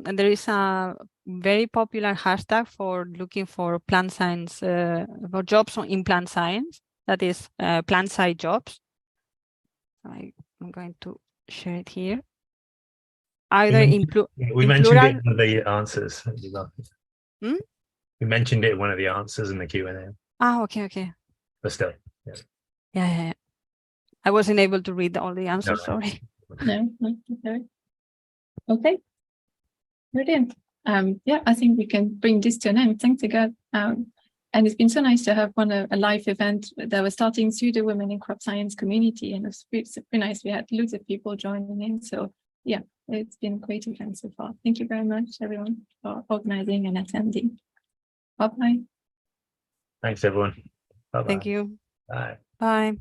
Speaker 2: there is a very popular hashtag for looking for plant science, for jobs in plant science, that is plant sci jobs. I'm going to share it here. Either
Speaker 3: we mentioned it in one of the answers. We mentioned it in one of the answers in the Q&A.
Speaker 2: Okay.
Speaker 3: But still,
Speaker 2: yeah. I wasn't able to read all the answers. Sorry.
Speaker 4: No. Okay. Brilliant. I think we can bring this to an end. Thanks again. And it's been so nice to have a live event that was starting through the Women in Crop Science community, and it's super nice. We had loads of people joining in. So it's been a great event so far. Thank you very much, everyone, for organizing and attending. Bye-bye.
Speaker 3: Thanks, everyone. Bye-bye.
Speaker 2: Thank you.
Speaker 3: Bye.
Speaker 2: Bye.